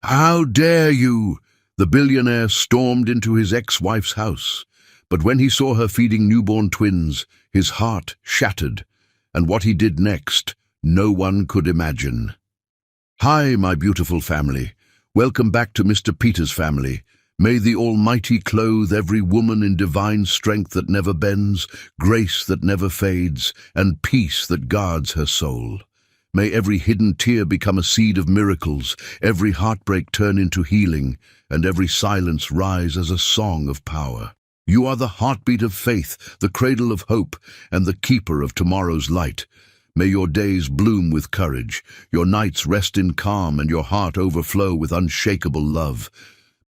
"How dare you!" The billionaire stormed into his ex-wife's house. But when he saw her feeding newborn twins, his heart shattered. And what he did next, no one could imagine. "Hi, my beautiful family. Welcome back to Mr. Peter's family. May the Almighty clothe every woman in divine strength that never bends, grace that never fades, and peace that guards her soul. May every hidden tear become a seed of miracles, every heartbreak turn into healing, and every silence rise as a song of power. You are the heartbeat of faith, the cradle of hope, and the keeper of tomorrow's light. May your days bloom with courage, your nights rest in calm, and your heart overflow with unshakable love.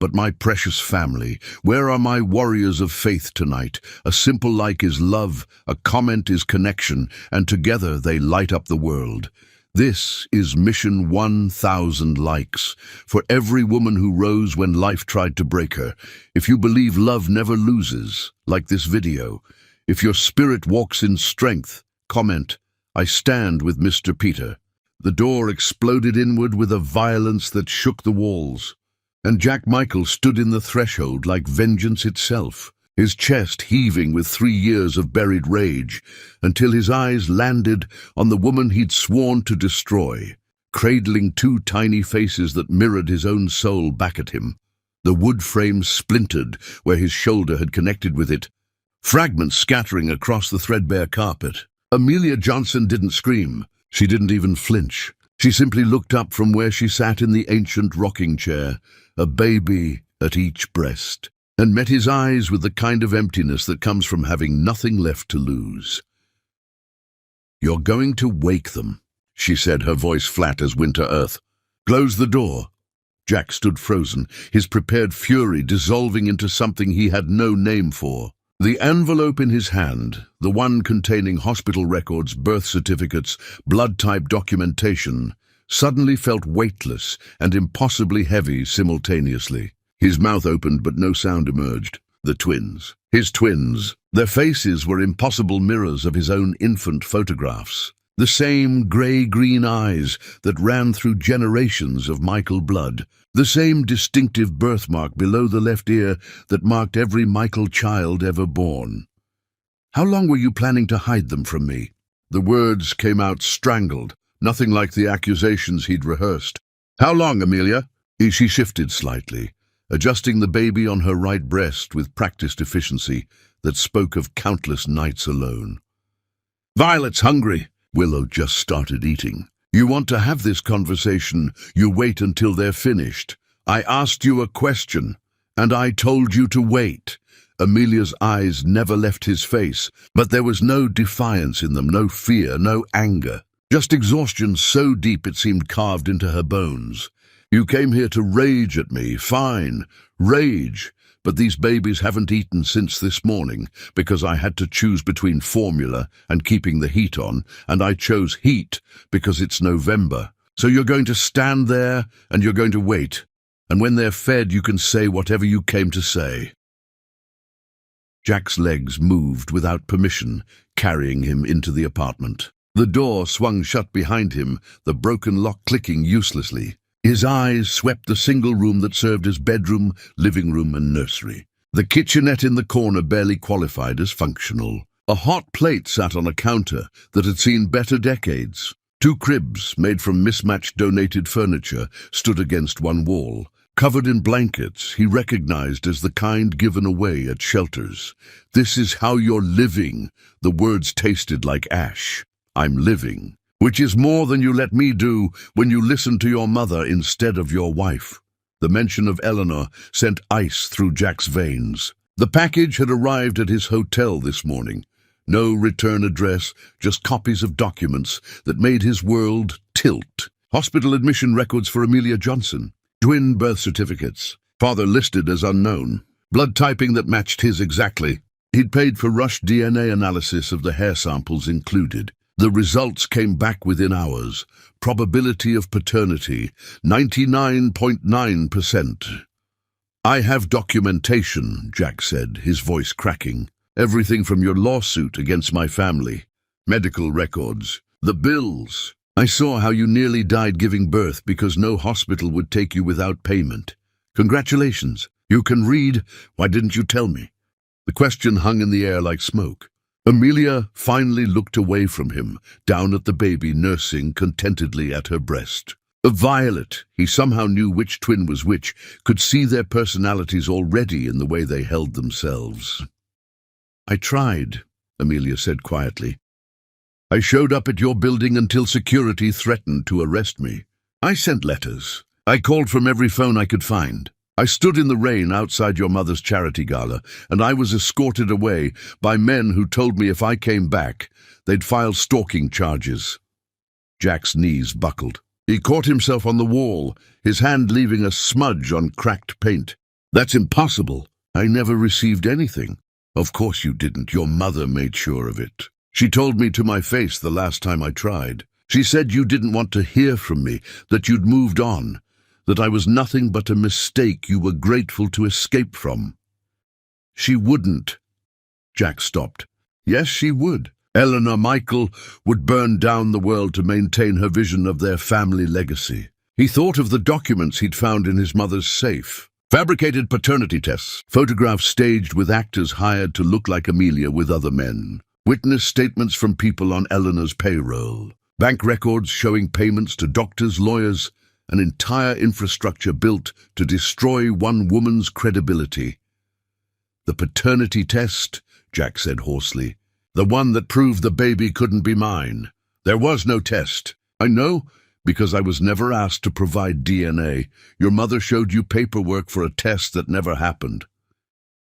But my precious family, where are my warriors of faith tonight? A simple like is love, a comment is connection, and together they light up the world. This is Mission 1000 likes, for every woman who rose when life tried to break her. If you believe love never loses, like this video. If your spirit walks in strength, comment, "I stand with Mr. Peter." The door exploded inward with a violence that shook the walls. And Jack Michael stood in the threshold like vengeance itself, his chest heaving with 3 years of buried rage, until his eyes landed on the woman he'd sworn to destroy, cradling 2 tiny faces that mirrored his own soul back at him. The wood frame splintered where his shoulder had connected with it, fragments scattering across the threadbare carpet. Amelia Johnson didn't scream. She didn't even flinch. She simply looked up from where she sat in the ancient rocking chair, a baby at each breast, and met his eyes with the kind of emptiness that comes from having nothing left to lose. "You're going to wake them," she said, her voice flat as winter earth. "Close the door." Jack stood frozen, his prepared fury dissolving into something he had no name for. The envelope in his hand, the one containing hospital records, birth certificates, blood type documentation, suddenly felt weightless and impossibly heavy simultaneously. His mouth opened, but no sound emerged. The twins. His twins. Their faces were impossible mirrors of his own infant photographs. The same grey-green eyes that ran through generations of Michael blood. The same distinctive birthmark below the left ear that marked every Michael child ever born. "How long were you planning to hide them from me?" The words came out strangled, nothing like the accusations he'd rehearsed. "How long, Amelia?" She shifted slightly, adjusting the baby on her right breast with practiced efficiency that spoke of countless nights alone. "Violet's hungry." Willow just started eating. "You want to have this conversation, you wait until they're finished. I asked you a question, and I told you to wait." Amelia's eyes never left his face, but there was no defiance in them, no fear, no anger. Just exhaustion so deep it seemed carved into her bones. "You came here to rage at me, fine, rage. But these babies haven't eaten since this morning because I had to choose between formula and keeping the heat on, and I chose heat because it's November. So you're going to stand there and you're going to wait, and when they're fed you can say whatever you came to say." Jack's legs moved without permission, carrying him into the apartment. The door swung shut behind him, the broken lock clicking uselessly. His eyes swept the single room that served as bedroom, living room, and nursery. The kitchenette in the corner barely qualified as functional. A hot plate sat on a counter that had seen better decades. 2 cribs, made from mismatched donated furniture, stood against one wall. Covered in blankets, he recognized as the kind given away at shelters. "This is how you're living." The words tasted like ash. "I'm living. Which is more than you let me do when you listen to your mother instead of your wife." The mention of Eleanor sent ice through Jack's veins. The package had arrived at his hotel this morning. No return address, just copies of documents that made his world tilt. Hospital admission records for Amelia Johnson. Twin birth certificates. Father listed as unknown. Blood typing that matched his exactly. He'd paid for rushed DNA analysis of the hair samples included. The results came back within hours. Probability of paternity, 99.9%. "I have documentation," Jack said, his voice cracking. "Everything from your lawsuit against my family, medical records, the bills, I saw how you nearly died giving birth because no hospital would take you without payment. Congratulations. You can read. Why didn't you tell me? The question hung in the air like smoke. Amelia finally looked away from him, down at the baby nursing contentedly at her breast. Violet, he somehow knew which twin was which, could see their personalities already in the way they held themselves. I tried, Amelia said quietly. I showed up at your building until security threatened to arrest me. I sent letters. I called from every phone I could find. I stood in the rain outside your mother's charity gala, and I was escorted away by men who told me if I came back, they'd file stalking charges. Jack's knees buckled. He caught himself on the wall, his hand leaving a smudge on cracked paint. That's impossible. I never received anything. Of course you didn't. Your mother made sure of it. She told me to my face the last time I tried. She said you didn't want to hear from me, that you'd moved on, that I was nothing but a mistake you were grateful to escape from. She wouldn't. Jack stopped. Yes, she would. Eleanor Michael would burn down the world to maintain her vision of their family legacy. He thought of the documents he'd found in his mother's safe. Fabricated paternity tests, photographs staged with actors hired to look like Amelia with other men, witness statements from people on Eleanor's payroll, bank records showing payments to doctors, lawyers, an entire infrastructure built to destroy one woman's credibility. The paternity test, Jack said hoarsely. The one that proved the baby couldn't be mine. There was no test. I know, because I was never asked to provide DNA. Your mother showed you paperwork for a test that never happened.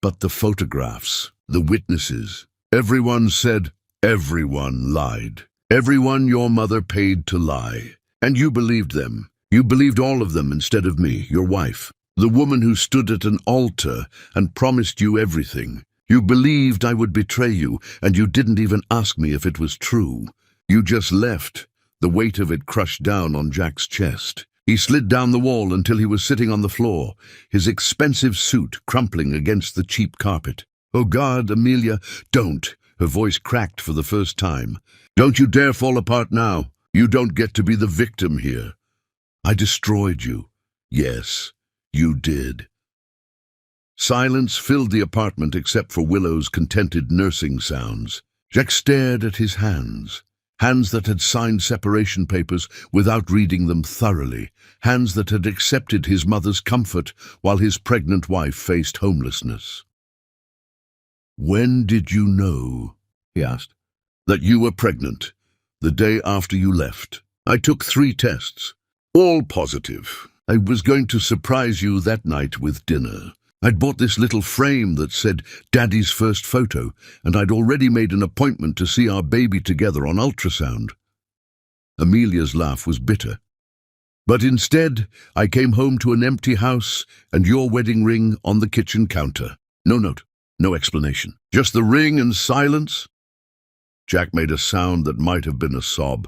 But the photographs, the witnesses, everyone said, everyone lied. Everyone your mother paid to lie. And you believed them. You believed all of them instead of me, your wife, the woman who stood at an altar and promised you everything. You believed I would betray you, and you didn't even ask me if it was true. You just left. The weight of it crushed down on Jack's chest. He slid down the wall until he was sitting on the floor, his expensive suit crumpling against the cheap carpet. Oh God, Amelia, don't. Her voice cracked for the first time. Don't you dare fall apart now. You don't get to be the victim here. I destroyed you. Yes, you did. Silence filled the apartment except for Willow's contented nursing sounds. Jack stared at his hands. Hands that had signed separation papers without reading them thoroughly. Hands that had accepted his mother's comfort while his pregnant wife faced homelessness. When did you know, he asked, that you were pregnant? The day after you left. I took 3 tests. All positive. I was going to surprise you that night with dinner. I'd bought this little frame that said Daddy's first photo, and I'd already made an appointment to see our baby together on ultrasound. Amelia's laugh was bitter. But instead, I came home to an empty house and your wedding ring on the kitchen counter. No note, no explanation. Just the ring and silence. Jack made a sound that might have been a sob.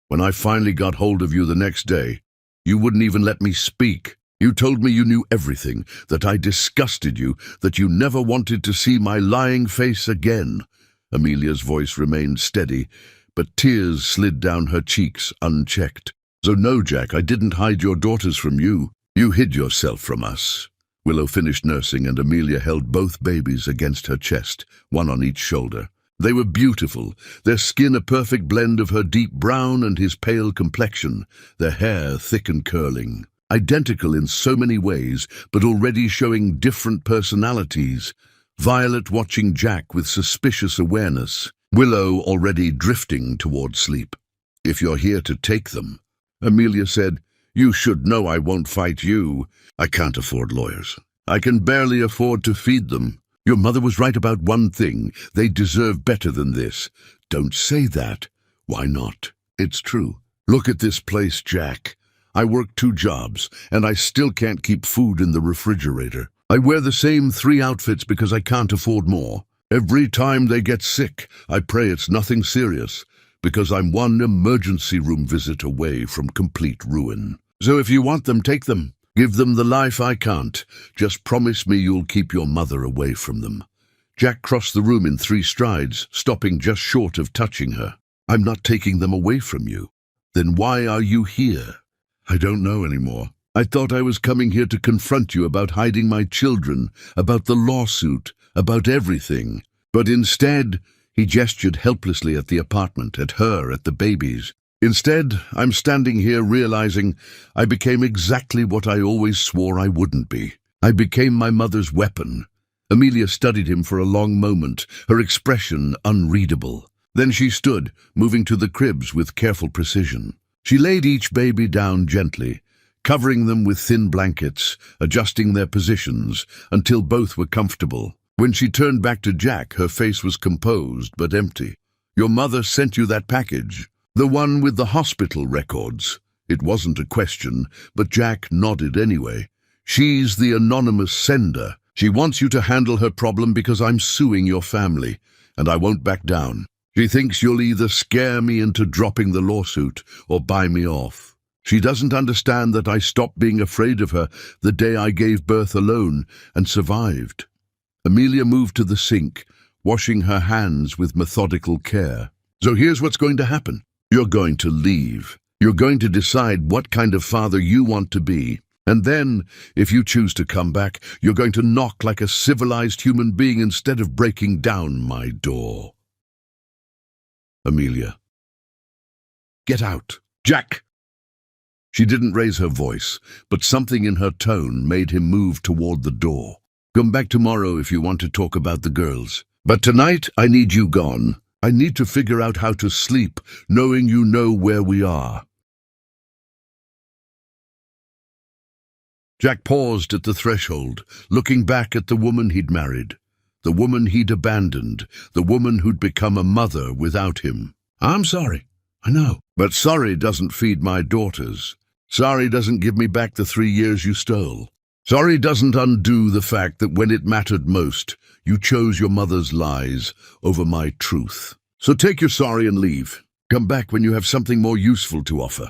When I finally got hold of you the next day, you wouldn't even let me speak. You told me you knew everything, that I disgusted you, that you never wanted to see my lying face again. Amelia's voice remained steady, but tears slid down her cheeks unchecked. So no, Jack, I didn't hide your daughters from you. You hid yourself from us. Willow finished nursing and Amelia held both babies against her chest, one on each shoulder. They were beautiful, their skin a perfect blend of her deep brown and his pale complexion, their hair thick and curling. Identical in so many ways, but already showing different personalities. Violet watching Jack with suspicious awareness. Willow already drifting toward sleep. If you're here to take them, Amelia said, you should know I won't fight you. I can't afford lawyers. I can barely afford to feed them. Your mother was right about one thing. They deserve better than this. Don't say that. Why not? It's true. Look at this place, Jack. I work 2 jobs, and I still can't keep food in the refrigerator. I wear the same 3 outfits because I can't afford more. Every time they get sick, I pray it's nothing serious, because I'm one emergency room visit away from complete ruin. So if you want them, take them. Give them the life I can't. Just promise me you'll keep your mother away from them. Jack crossed the room in 3 strides, stopping just short of touching her. I'm not taking them away from you. Then why are you here? I don't know anymore. I thought I was coming here to confront you about hiding my children, about the lawsuit, about everything. But instead, he gestured helplessly at the apartment, at her, at the babies. Instead, I'm standing here realizing I became exactly what I always swore I wouldn't be. I became my mother's weapon. Amelia studied him for a long moment, her expression unreadable. Then she stood, moving to the cribs with careful precision. She laid each baby down gently, covering them with thin blankets, adjusting their positions until both were comfortable. When she turned back to Jack, her face was composed but empty. Your mother sent you that package, the one with the hospital records. It wasn't a question, but Jack nodded anyway. She's the anonymous sender. She wants you to handle her problem because I'm suing your family, and I won't back down. She thinks you'll either scare me into dropping the lawsuit or buy me off. She doesn't understand that I stopped being afraid of her the day I gave birth alone and survived. Amelia moved to the sink, washing her hands with methodical care. So here's what's going to happen. You're going to leave. You're going to decide what kind of father you want to be. And then, if you choose to come back, you're going to knock like a civilized human being instead of breaking down my door. Amelia. Get out. Jack! She didn't raise her voice, but something in her tone made him move toward the door. Come back tomorrow if you want to talk about the girls. But tonight, I need you gone. I need to figure out how to sleep, knowing you know where we are. Jack paused at the threshold, looking back at the woman he'd married, the woman he'd abandoned, the woman who'd become a mother without him. I'm sorry, I know. But sorry doesn't feed my daughters. Sorry doesn't give me back the 3 years you stole. Sorry doesn't undo the fact that when it mattered most, you chose your mother's lies over my truth. So take your sorry and leave. Come back when you have something more useful to offer.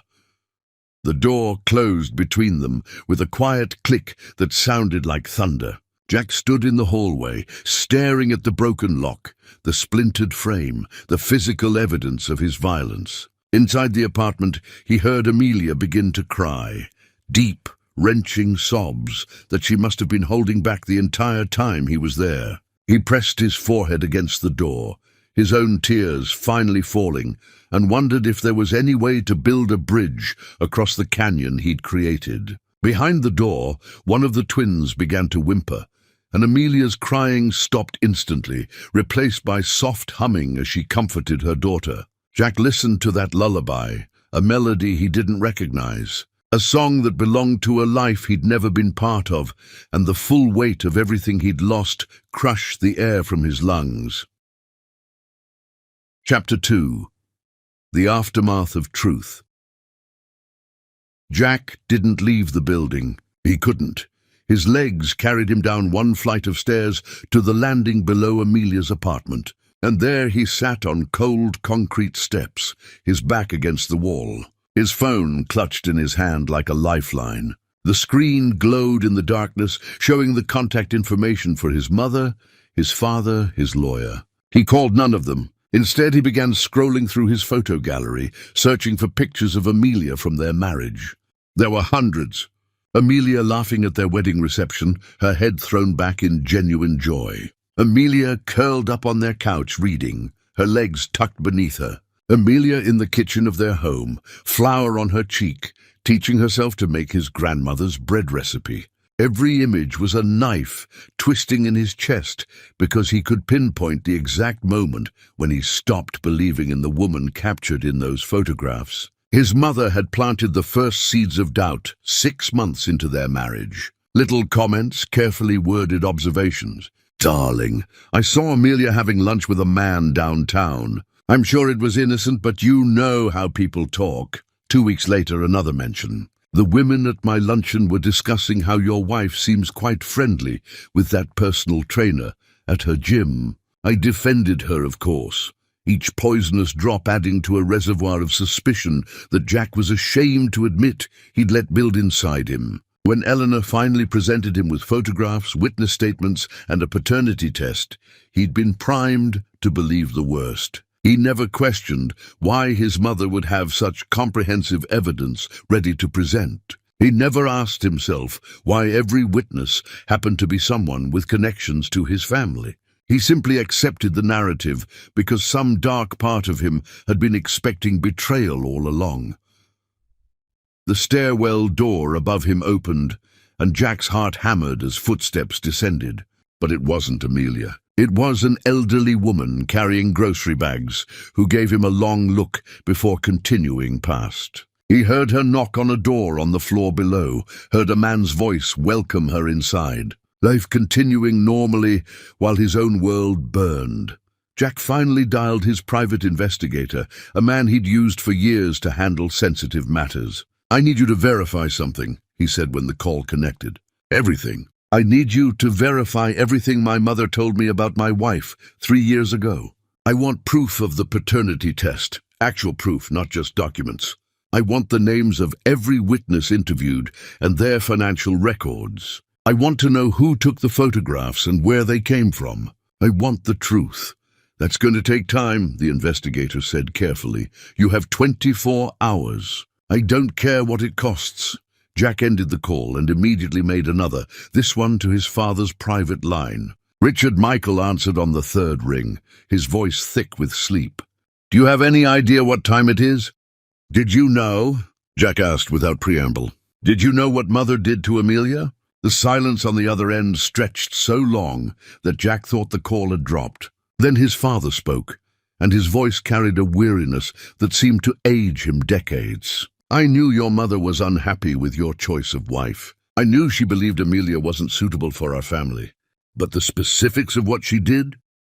The door closed between them with a quiet click that sounded like thunder. Jack stood in the hallway, staring at the broken lock, the splintered frame, the physical evidence of his violence. Inside the apartment, he heard Amelia begin to cry, deep, wrenching sobs that she must have been holding back the entire time he was there. He pressed his forehead against the door, his own tears finally falling, and wondered if there was any way to build a bridge across the canyon he'd created. Behind the door, one of the twins began to whimper, and Amelia's crying stopped instantly, replaced by soft humming as she comforted her daughter. Jack listened to that lullaby, a melody he didn't recognize, a song that belonged to a life he'd never been part of, and the full weight of everything he'd lost crushed the air from his lungs. Chapter 2. The Aftermath of Truth. Jack didn't leave the building. He couldn't. His legs carried him down one flight of stairs to the landing below Amelia's apartment, and there he sat on cold concrete steps, his back against the wall, his phone clutched in his hand like a lifeline. The screen glowed in the darkness, showing the contact information for his mother, his father, his lawyer. He called none of them. Instead, he began scrolling through his photo gallery, searching for pictures of Amelia from their marriage. There were hundreds. Amelia laughing at their wedding reception, her head thrown back in genuine joy. Amelia curled up on their couch reading, her legs tucked beneath her. Amelia in the kitchen of their home, flour on her cheek, teaching herself to make his grandmother's bread recipe. Every image was a knife twisting in his chest because he could pinpoint the exact moment when he stopped believing in the woman captured in those photographs. His mother had planted the first seeds of doubt 6 months into their marriage. Little comments, carefully worded observations. Darling, I saw Amelia having lunch with a man downtown. I'm sure it was innocent, but you know how people talk. 2 weeks later, another mention. The women at my luncheon were discussing how your wife seems quite friendly with that personal trainer at her gym. I defended her, of course, each poisonous drop adding to a reservoir of suspicion that Jack was ashamed to admit he'd let build inside him. When Eleanor finally presented him with photographs, witness statements, and a paternity test, he'd been primed to believe the worst. He never questioned why his mother would have such comprehensive evidence ready to present. He never asked himself why every witness happened to be someone with connections to his family. He simply accepted the narrative because some dark part of him had been expecting betrayal all along. The stairwell door above him opened, and Jack's heart hammered as footsteps descended. But it wasn't Amelia. It was an elderly woman carrying grocery bags who gave him a long look before continuing past. He heard her knock on a door on the floor below, heard a man's voice welcome her inside. Life continuing normally while his own world burned. Jack finally dialed his private investigator, a man he'd used for years to handle sensitive matters. "I need you to verify something," he said when the call connected. "Everything. I need you to verify everything my mother told me about my wife 3 years ago. I want proof of the paternity test, actual proof, not just documents. I want the names of every witness interviewed and their financial records. I want to know who took the photographs and where they came from. I want the truth." "That's going to take time," the investigator said carefully. "You have 24 hours. I don't care what it costs." Jack ended the call and immediately made another, this one to his father's private line. Richard Michael answered on the third ring, his voice thick with sleep. "Do you have any idea what time it is?" "Did you know?" Jack asked without preamble. "Did you know what Mother did to Amelia?" The silence on the other end stretched so long that Jack thought the call had dropped. Then his father spoke, and his voice carried a weariness that seemed to age him decades. "I knew your mother was unhappy with your choice of wife. I knew she believed Amelia wasn't suitable for our family. But the specifics of what she did?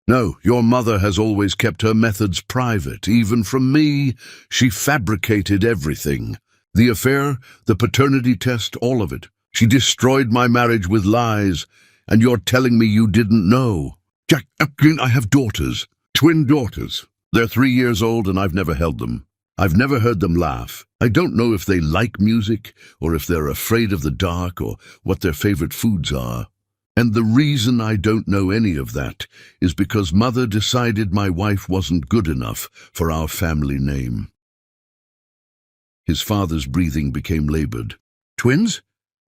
No, your mother has always kept her methods private, even from me. She fabricated everything. The affair, the paternity test, all of it. She destroyed my marriage with lies, and you're telling me you didn't know." "Jack, I have daughters, twin daughters. They're 3 years old and I've never held them. I've never heard them laugh. I don't know if they like music, or if they're afraid of the dark, or what their favorite foods are. And the reason I don't know any of that is because Mother decided my wife wasn't good enough for our family name." His father's breathing became labored. "Twins?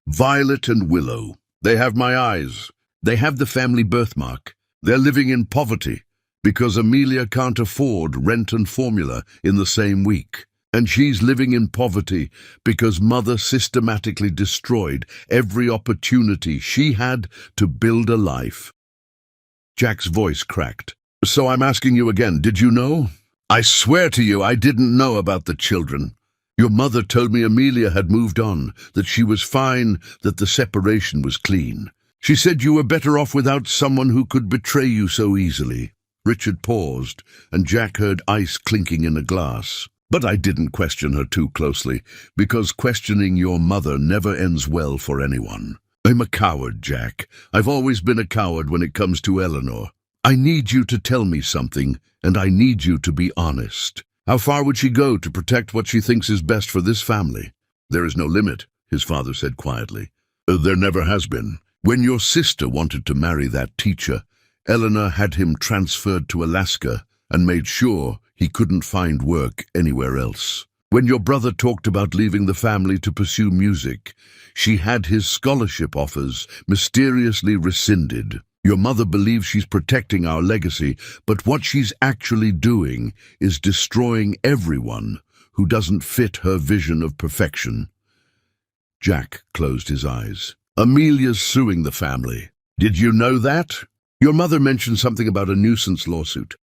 Violet and Willow. They have my eyes. They have the family birthmark. They're living in poverty because Amelia can't afford rent and formula in the same week. And she's living in poverty because Mother systematically destroyed every opportunity she had to build a life." Jack's voice cracked. "So I'm asking you again, did you know?" "I swear to you I didn't know about the children. Your mother told me Amelia had moved on, that she was fine, that the separation was clean. She said you were better off without someone who could betray you so easily." Richard paused, and Jack heard ice clinking in a glass. "But I didn't question her too closely, because questioning your mother never ends well for anyone. I'm a coward, Jack. I've always been a coward when it comes to Eleanor. I need you to tell me something, and I need you to be honest. How far would she go to protect what she thinks is best for this family?" "There is no limit," his father said quietly. "There never has been. When your sister wanted to marry that teacher, Eleanor had him transferred to Alaska and made sure he couldn't find work anywhere else. When your brother talked about leaving the family to pursue music, she had his scholarship offers mysteriously rescinded. Your mother believes she's protecting our legacy, but what she's actually doing is destroying everyone who doesn't fit her vision of perfection." Jack closed his eyes. "Amelia's suing the family. Did you know that? Your mother mentioned something about a nuisance lawsuit.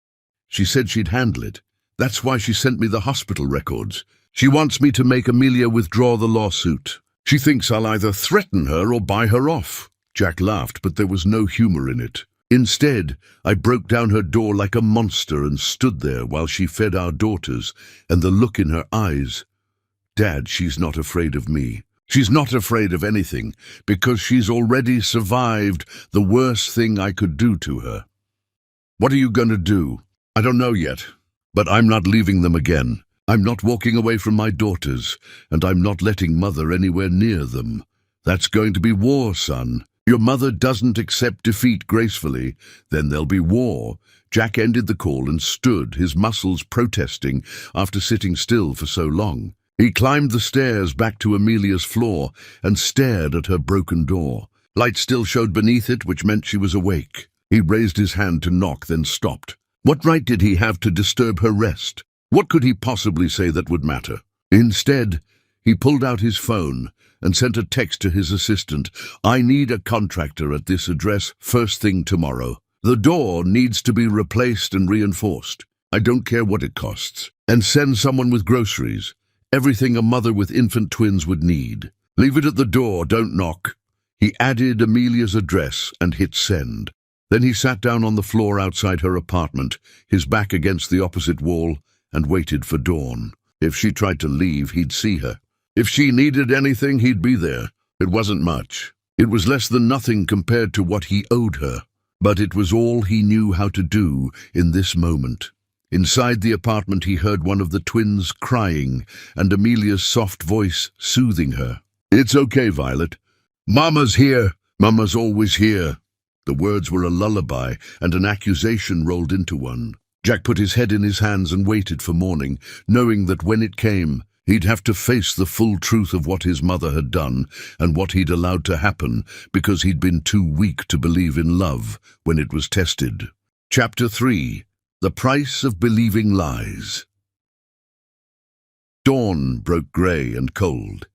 She said she'd handle it. That's why she sent me the hospital records. She wants me to make Amelia withdraw the lawsuit. She thinks I'll either threaten her or buy her off." Jack laughed, but there was no humor in it. "Instead, I broke down her door like a monster and stood there while she fed our daughters, and the look in her eyes. Dad, she's not afraid of me. She's not afraid of anything, because she's already survived the worst thing I could do to her." "What are you going to do?" "I don't know yet, but I'm not leaving them again. I'm not walking away from my daughters, and I'm not letting Mother anywhere near them. That's going to be war, son. Your mother doesn't accept defeat gracefully, then there'll be war. Jack ended the call and stood, his muscles protesting after sitting still for so long. He climbed the stairs back to Amelia's floor and stared at her broken door. Light still showed beneath it, which meant she was awake. He raised his hand to knock, then stopped. What right did he have to disturb her rest? What could he possibly say that would matter? Instead, he pulled out his phone and sent a text to his assistant. I need a contractor at this address first thing tomorrow. The door needs to be replaced and reinforced. I don't care what it costs. And send someone with groceries. Everything a mother with infant twins would need. Leave it at the door, don't knock. He added Amelia's address and hit send. Then he sat down on the floor outside her apartment, his back against the opposite wall, and waited for dawn. If she tried to leave, he'd see her. If she needed anything, he'd be there. It wasn't much. It was less than nothing compared to what he owed her. But it was all he knew how to do in this moment. Inside the apartment, he heard one of the twins crying and Amelia's soft voice soothing her. It's okay, Violet. Mama's here. Mama's always here. The words were a lullaby, and an accusation rolled into one. Jack put his head in his hands and waited for morning, knowing that when it came, he'd have to face the full truth of what his mother had done and what he'd allowed to happen because he'd been too weak to believe in love when it was tested. Chapter 3. The Price of Believing Lies. Dawn broke grey and cold,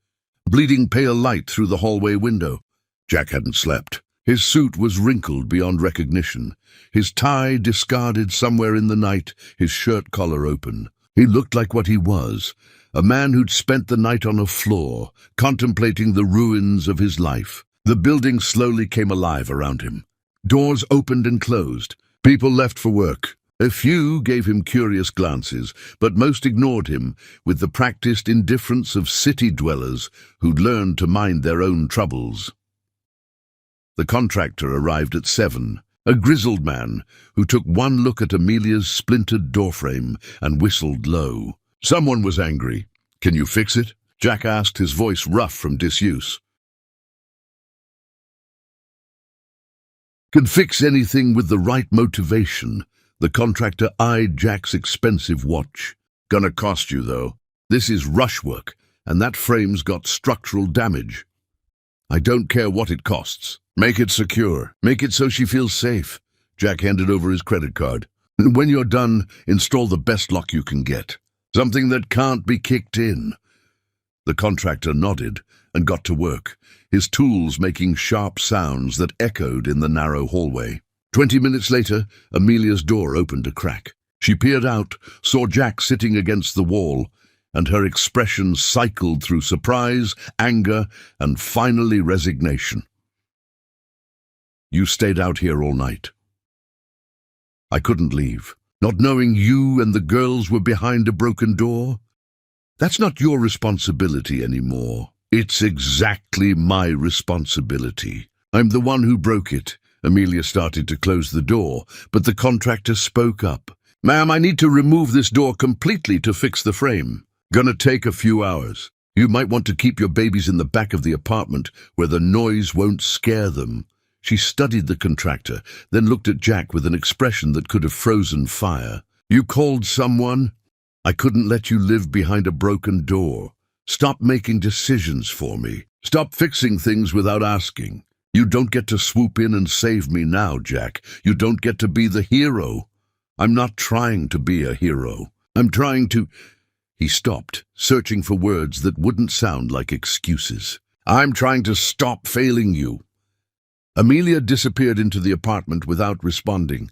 bleeding pale light through the hallway window. Jack hadn't slept. His suit was wrinkled beyond recognition, his tie discarded somewhere in the night, his shirt collar open. He looked like what he was, a man who'd spent the night on a floor, contemplating the ruins of his life. The building slowly came alive around him. Doors opened and closed. People left for work. A few gave him curious glances, but most ignored him with the practiced indifference of city dwellers who'd learned to mind their own troubles. The contractor arrived at 7, a grizzled man who took one look at Amelia's splintered doorframe and whistled low. Someone was angry. Can you fix it? Jack asked, his voice rough from disuse. Can fix anything with the right motivation. The contractor eyed Jack's expensive watch. Gonna cost you, though. This is rush work, and that frame's got structural damage. I don't care what it costs. Make it secure. Make it so she feels safe. Jack handed over his credit card. When you're done, install the best lock you can get. Something that can't be kicked in. The contractor nodded and got to work, his tools making sharp sounds that echoed in the narrow hallway. 20 minutes later, Amelia's door opened a crack. She peered out, saw Jack sitting against the wall, and her expression cycled through surprise, anger, and finally resignation. You stayed out here all night. I couldn't leave, not knowing you and the girls were behind a broken door. That's not your responsibility anymore. It's exactly my responsibility. I'm the one who broke it. Amelia started to close the door, but the contractor spoke up. Ma'am, I need to remove this door completely to fix the frame. Gonna take a few hours. You might want to keep your babies in the back of the apartment where the noise won't scare them. She studied the contractor, then looked at Jack with an expression that could have frozen fire. You called someone? I couldn't let you live behind a broken door. Stop making decisions for me. Stop fixing things without asking. You don't get to swoop in and save me now, Jack. You don't get to be the hero. I'm not trying to be a hero. I'm trying to... He stopped, searching for words that wouldn't sound like excuses. I'm trying to stop failing you. Amelia disappeared into the apartment without responding.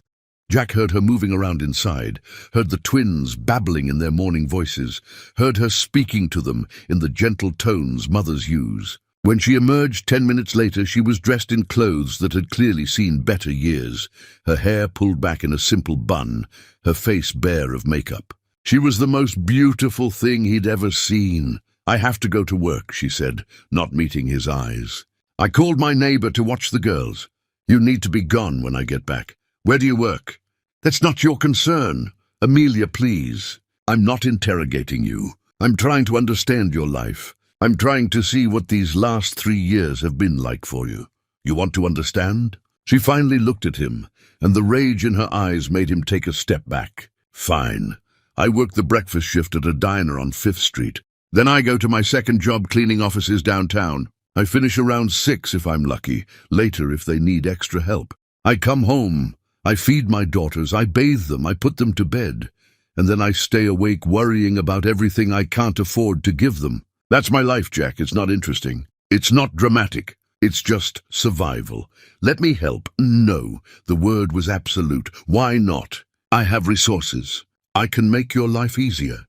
Jack heard her moving around inside, heard the twins babbling in their morning voices, heard her speaking to them in the gentle tones mothers use. When she emerged 10 minutes later, she was dressed in clothes that had clearly seen better years, her hair pulled back in a simple bun, her face bare of makeup. She was the most beautiful thing he'd ever seen. I have to go to work, she said, not meeting his eyes. I called my neighbor to watch the girls. You need to be gone when I get back. Where do you work? That's not your concern. Amelia, please. I'm not interrogating you. I'm trying to understand your life. I'm trying to see what these last 3 years have been like for you. You want to understand? She finally looked at him, and the rage in her eyes made him take a step back. Fine. I work the breakfast shift at a diner on 5th Street. Then I go to my second job cleaning offices downtown. I finish around 6 if I'm lucky, later if they need extra help. I come home. I feed my daughters, I bathe them, I put them to bed. And then I stay awake worrying about everything I can't afford to give them. That's my life, Jack. It's not interesting. It's not dramatic. It's just survival. Let me help. No, the word was absolute. Why not? I have resources. I can make your life easier.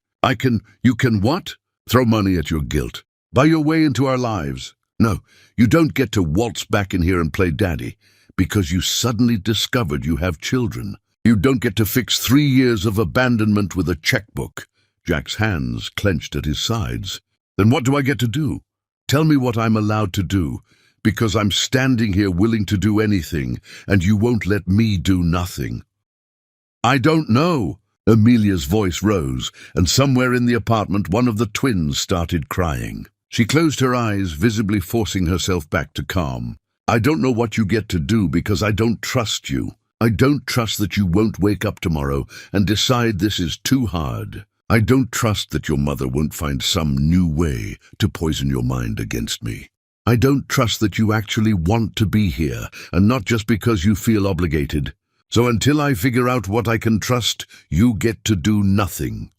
You can what? Throw money at your guilt. Buy your way into our lives. No, you don't get to waltz back in here and play daddy because you suddenly discovered you have children. You don't get to fix 3 years of abandonment with a checkbook. Jack's hands clenched at his sides. Then what do I get to do? Tell me what I'm allowed to do, because I'm standing here willing to do anything, and you won't let me do nothing. I don't know. Amelia's voice rose, and somewhere in the apartment one of the twins started crying. She closed her eyes, visibly forcing herself back to calm. I don't know what you get to do because I don't trust you. I don't trust that you won't wake up tomorrow and decide this is too hard. I don't trust that your mother won't find some new way to poison your mind against me. I don't trust that you actually want to be here, and not just because you feel obligated. So until I figure out what I can trust, you get to do nothing.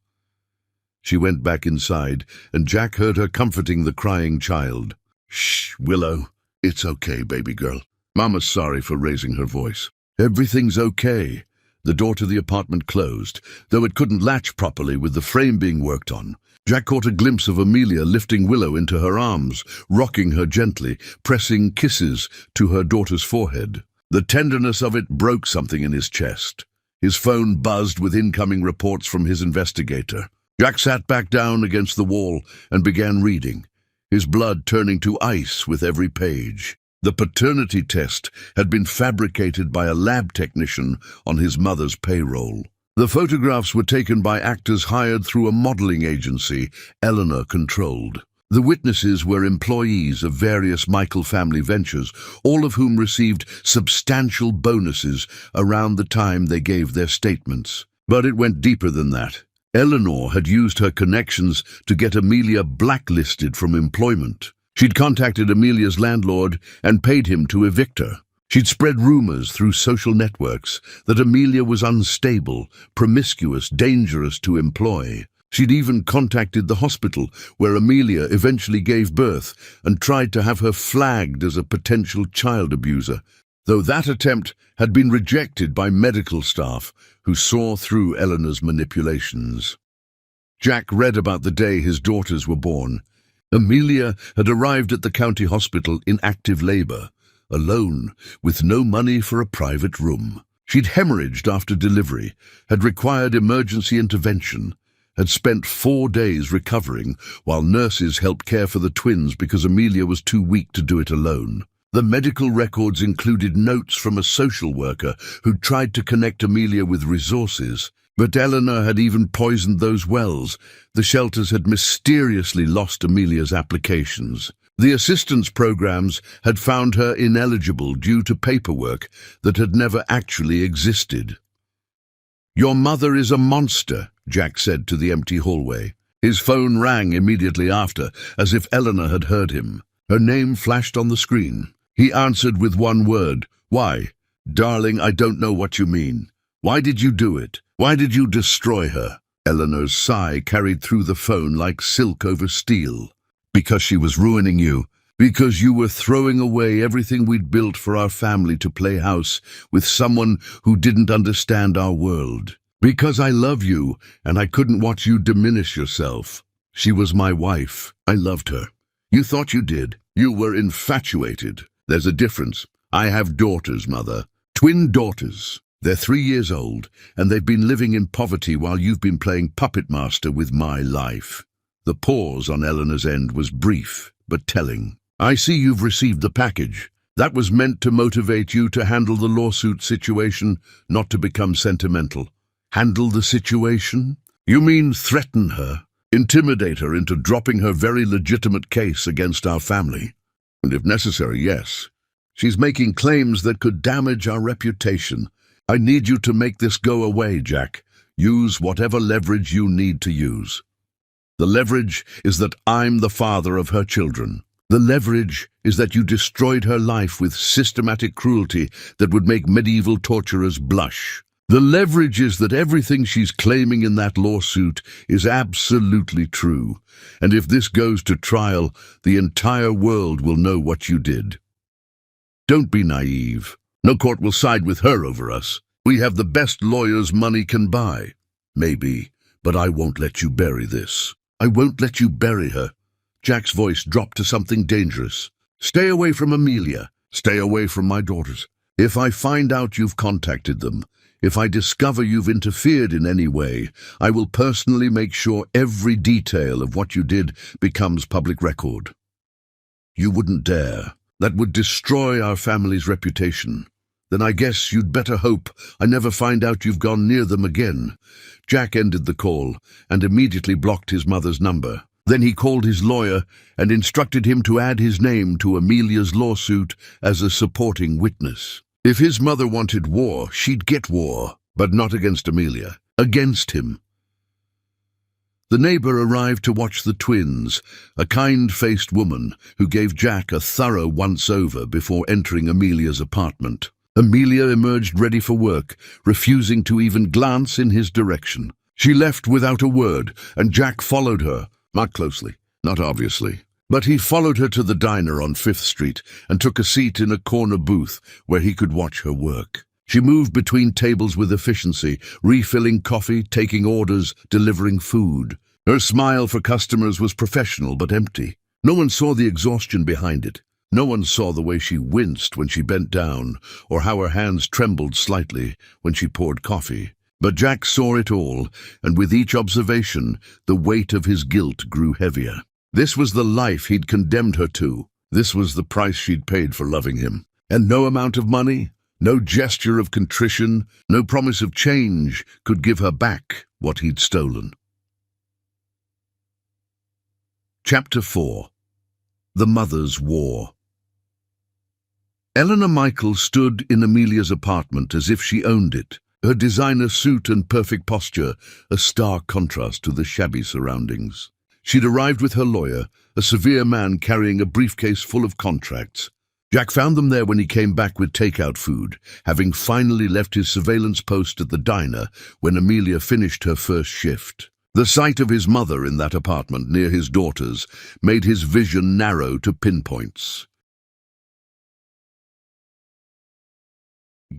She went back inside, and Jack heard her comforting the crying child. Shh, Willow. It's okay, baby girl. Mama's sorry for raising her voice. Everything's okay. The door to the apartment closed, though it couldn't latch properly with the frame being worked on. Jack caught a glimpse of Amelia lifting Willow into her arms, rocking her gently, pressing kisses to her daughter's forehead. The tenderness of it broke something in his chest. His phone buzzed with incoming reports from his investigator. Jack sat back down against the wall and began reading, his blood turning to ice with every page. The paternity test had been fabricated by a lab technician on his mother's payroll. The photographs were taken by actors hired through a modeling agency Eleanor controlled. The witnesses were employees of various Michael family ventures, all of whom received substantial bonuses around the time they gave their statements. But it went deeper than that. Eleanor had used her connections to get Amelia blacklisted from employment. She'd contacted Amelia's landlord and paid him to evict her. She'd spread rumors through social networks that Amelia was unstable, promiscuous, dangerous to employ. She'd even contacted the hospital where Amelia eventually gave birth and tried to have her flagged as a potential child abuser, though that attempt had been rejected by medical staff who saw through Eleanor's manipulations. Jack read about the day his daughters were born. Amelia had arrived at the county hospital in active labor, alone, with no money for a private room. She'd hemorrhaged after delivery, had required emergency intervention, had spent 4 days recovering while nurses helped care for the twins because Amelia was too weak to do it alone. The medical records included notes from a social worker who'd tried to connect Amelia with resources, but Eleanor had even poisoned those wells. The shelters had mysteriously lost Amelia's applications. The assistance programs had found her ineligible due to paperwork that had never actually existed. "Your mother is a monster," Jack said to the empty hallway. His phone rang immediately after, as if Eleanor had heard him. Her name flashed on the screen. He answered with one word. "Why? Darling, I don't know what you mean. Why did you do it? Why did you destroy her?" Eleanor's sigh carried through the phone like silk over steel. "Because she was ruining you. Because you were throwing away everything we'd built for our family to play house with someone who didn't understand our world. Because I love you, and I couldn't watch you diminish yourself. She was my wife. I loved her. You thought you did. You were infatuated. There's a difference. I have daughters, Mother. Twin daughters. They're 3 years old, and they've been living in poverty while you've been playing puppet master with my life." The pause on Eleanor's end was brief, but telling. "I see you've received the package. That was meant to motivate you to handle the lawsuit situation, not to become sentimental." "Handle the situation? You mean threaten her, intimidate her into dropping her very legitimate case against our family?" "And if necessary, yes. She's making claims that could damage our reputation. I need you to make this go away, Jack. Use whatever leverage you need to use. The leverage is that I'm the father of her children. The leverage is that you destroyed her life with systematic cruelty that would make medieval torturers blush. The leverage is that everything she's claiming in that lawsuit is absolutely true. And if this goes to trial, the entire world will know what you did. Don't be naive. No court will side with her over us. We have the best lawyers money can buy. Maybe, but I won't let you bury this. I won't let you bury her. Jack's voice dropped to something dangerous. Stay away from Amelia. Stay away from my daughters. If I find out you've contacted them, if I discover you've interfered in any way, I will personally make sure every detail of what you did becomes public record. You wouldn't dare. That would destroy our family's reputation. Then I guess you'd better hope I never find out you've gone near them again. Jack ended the call and immediately blocked his mother's number. Then he called his lawyer and instructed him to add his name to Amelia's lawsuit as a supporting witness. If his mother wanted war, she'd get war, but not against Amelia, against him. The neighbor arrived to watch the twins, a kind-faced woman who gave Jack a thorough once-over before entering Amelia's apartment. Amelia emerged ready for work, refusing to even glance in his direction. She left without a word, and Jack followed her, not closely, not obviously. But he followed her to the diner on 5th Street and took a seat in a corner booth where he could watch her work. She moved between tables with efficiency, refilling coffee, taking orders, delivering food. Her smile for customers was professional but empty. No one saw the exhaustion behind it. No one saw the way she winced when she bent down, or how her hands trembled slightly when she poured coffee. But Jack saw it all, and with each observation, the weight of his guilt grew heavier. This was the life he'd condemned her to. This was the price she'd paid for loving him. And no amount of money, no gesture of contrition, no promise of change could give her back what he'd stolen. Chapter 4. The Mother's War. Eleanor Michael stood in Amelia's apartment as if she owned it, her designer suit and perfect posture a stark contrast to the shabby surroundings. She'd arrived with her lawyer, a severe man carrying a briefcase full of contracts. Jack found them there when he came back with takeout food, having finally left his surveillance post at the diner when Amelia finished her first shift. The sight of his mother in that apartment near his daughters made his vision narrow to pinpoints.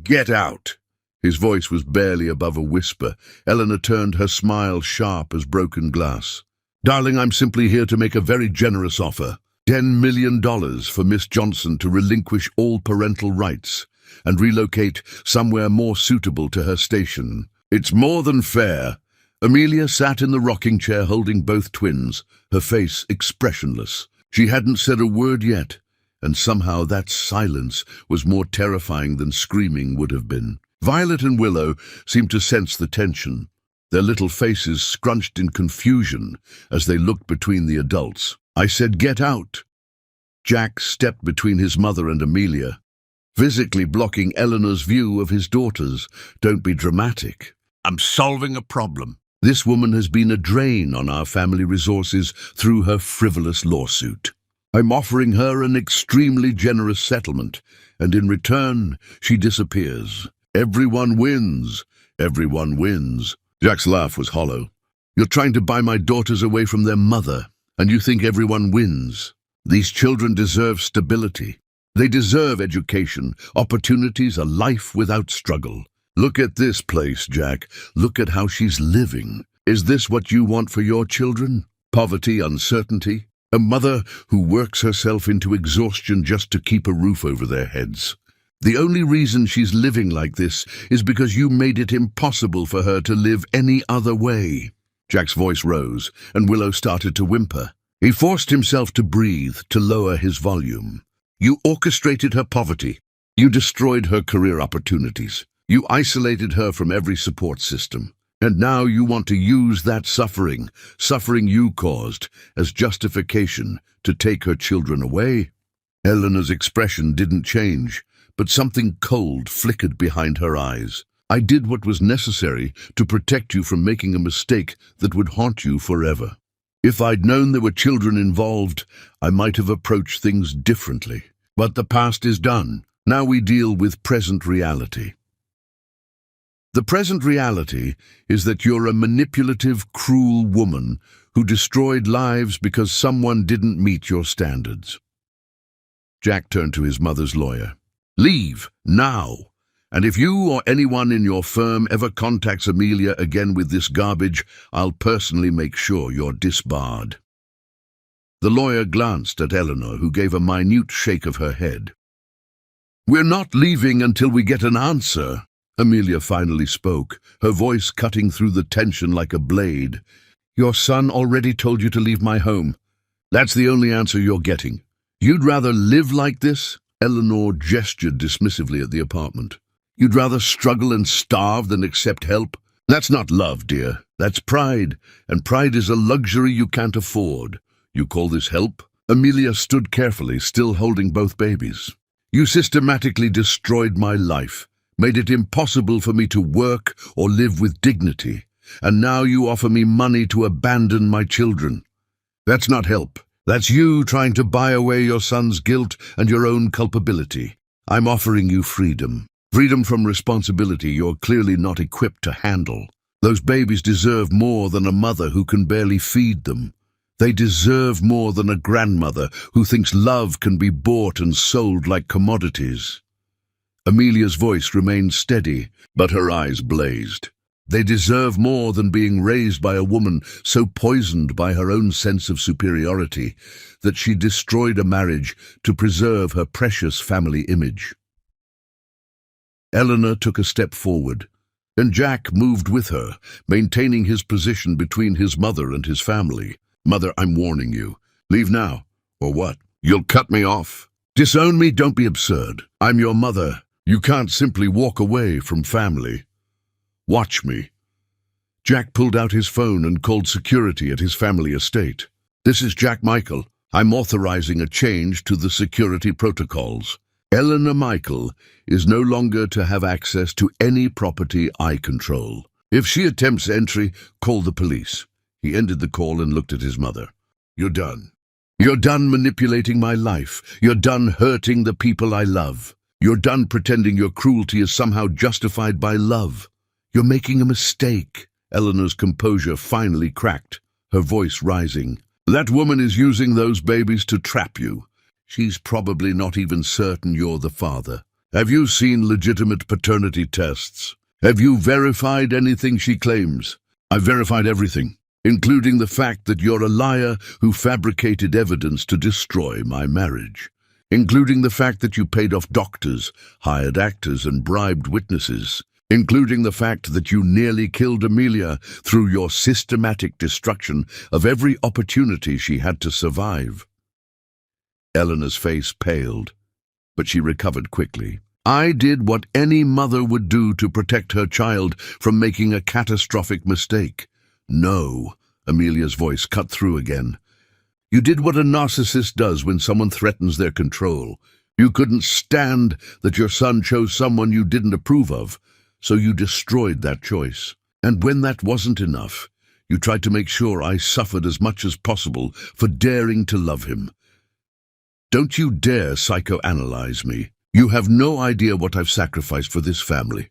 "Get out!" His voice was barely above a whisper. Eleanor turned, her smile sharp as broken glass. "Darling, I'm simply here to make a very generous offer. $10 million for Miss Johnson to relinquish all parental rights and relocate somewhere more suitable to her station. It's more than fair." Amelia sat in the rocking chair holding both twins, her face expressionless. She hadn't said a word yet, and somehow that silence was more terrifying than screaming would have been. Violet and Willow seemed to sense the tension, their little faces scrunched in confusion as they looked between the adults. "I said get out." Jack stepped between his mother and Amelia, physically blocking Eleanor's view of his daughters. "Don't be dramatic. I'm solving a problem. This woman has been a drain on our family resources through her frivolous lawsuit. I'm offering her an extremely generous settlement, and in return, she disappears. Everyone wins. Everyone wins." Jack's laugh was hollow. "You're trying to buy my daughters away from their mother, and you think everyone wins. These children deserve stability. They deserve education, opportunities, a life without struggle. Look at this place, Jack. Look at how she's living. Is this what you want for your children? Poverty, uncertainty? A mother who works herself into exhaustion just to keep a roof over their heads. The only reason she's living like this is because you made it impossible for her to live any other way." Jack's voice rose, and Willow started to whimper. He forced himself to breathe, to lower his volume. "You orchestrated her poverty. You destroyed her career opportunities. You isolated her from every support system. And now you want to use that suffering you caused, as justification to take her children away? Eleanor's expression didn't change, but something cold flickered behind her eyes. I did what was necessary to protect you from making a mistake that would haunt you forever. If I'd known there were children involved, I might have approached things differently. But the past is done. Now we deal with present reality. The present reality is that you're a manipulative, cruel woman who destroyed lives because someone didn't meet your standards. Jack turned to his mother's lawyer. Leave, now. And if you or anyone in your firm ever contacts Amelia again with this garbage, I'll personally make sure you're disbarred. The lawyer glanced at Eleanor, who gave a minute shake of her head. We're not leaving until we get an answer. Amelia finally spoke, her voice cutting through the tension like a blade. Your son already told you to leave my home. That's the only answer you're getting. You'd rather live like this? Eleanor gestured dismissively at the apartment. You'd rather struggle and starve than accept help? That's not love, dear. That's pride, and pride is a luxury you can't afford. You call this help? Amelia stood carefully, still holding both babies. You systematically destroyed my life, made it impossible for me to work or live with dignity, and now you offer me money to abandon my children. That's not help. That's you trying to buy away your son's guilt and your own culpability. I'm offering you freedom. Freedom from responsibility you're clearly not equipped to handle. Those babies deserve more than a mother who can barely feed them. They deserve more than a grandmother who thinks love can be bought and sold like commodities. Amelia's voice remained steady, but her eyes blazed. They deserve more than being raised by a woman so poisoned by her own sense of superiority that she destroyed a marriage to preserve her precious family image. Eleanor took a step forward, and Jack moved with her, maintaining his position between his mother and his family. Mother, I'm warning you. Leave now, or what? You'll cut me off. Disown me? Don't be absurd. I'm your mother. You can't simply walk away from family. Watch me. Jack pulled out his phone and called security at his family estate. This is Jack Michael. I'm authorizing a change to the security protocols. Eleanor Michael is no longer to have access to any property I control. If she attempts entry, call the police. He ended the call and looked at his mother. You're done. You're done manipulating my life. You're done hurting the people I love. You're done pretending your cruelty is somehow justified by love. You're making a mistake. Eleanor's composure finally cracked, her voice rising. That woman is using those babies to trap you. She's probably not even certain you're the father. Have you seen legitimate paternity tests? Have you verified anything she claims? I've verified everything, including the fact that you're a liar who fabricated evidence to destroy my marriage, including the fact that you paid off doctors, hired actors, and bribed witnesses, including the fact that you nearly killed Amelia through your systematic destruction of every opportunity she had to survive. Eleanor's face paled, but she recovered quickly. I did what any mother would do to protect her child from making a catastrophic mistake. No, Amelia's voice cut through again. You did what a narcissist does when someone threatens their control. You couldn't stand that your son chose someone you didn't approve of, so you destroyed that choice. And when that wasn't enough, you tried to make sure I suffered as much as possible for daring to love him. Don't you dare psychoanalyze me. You have no idea what I've sacrificed for this family.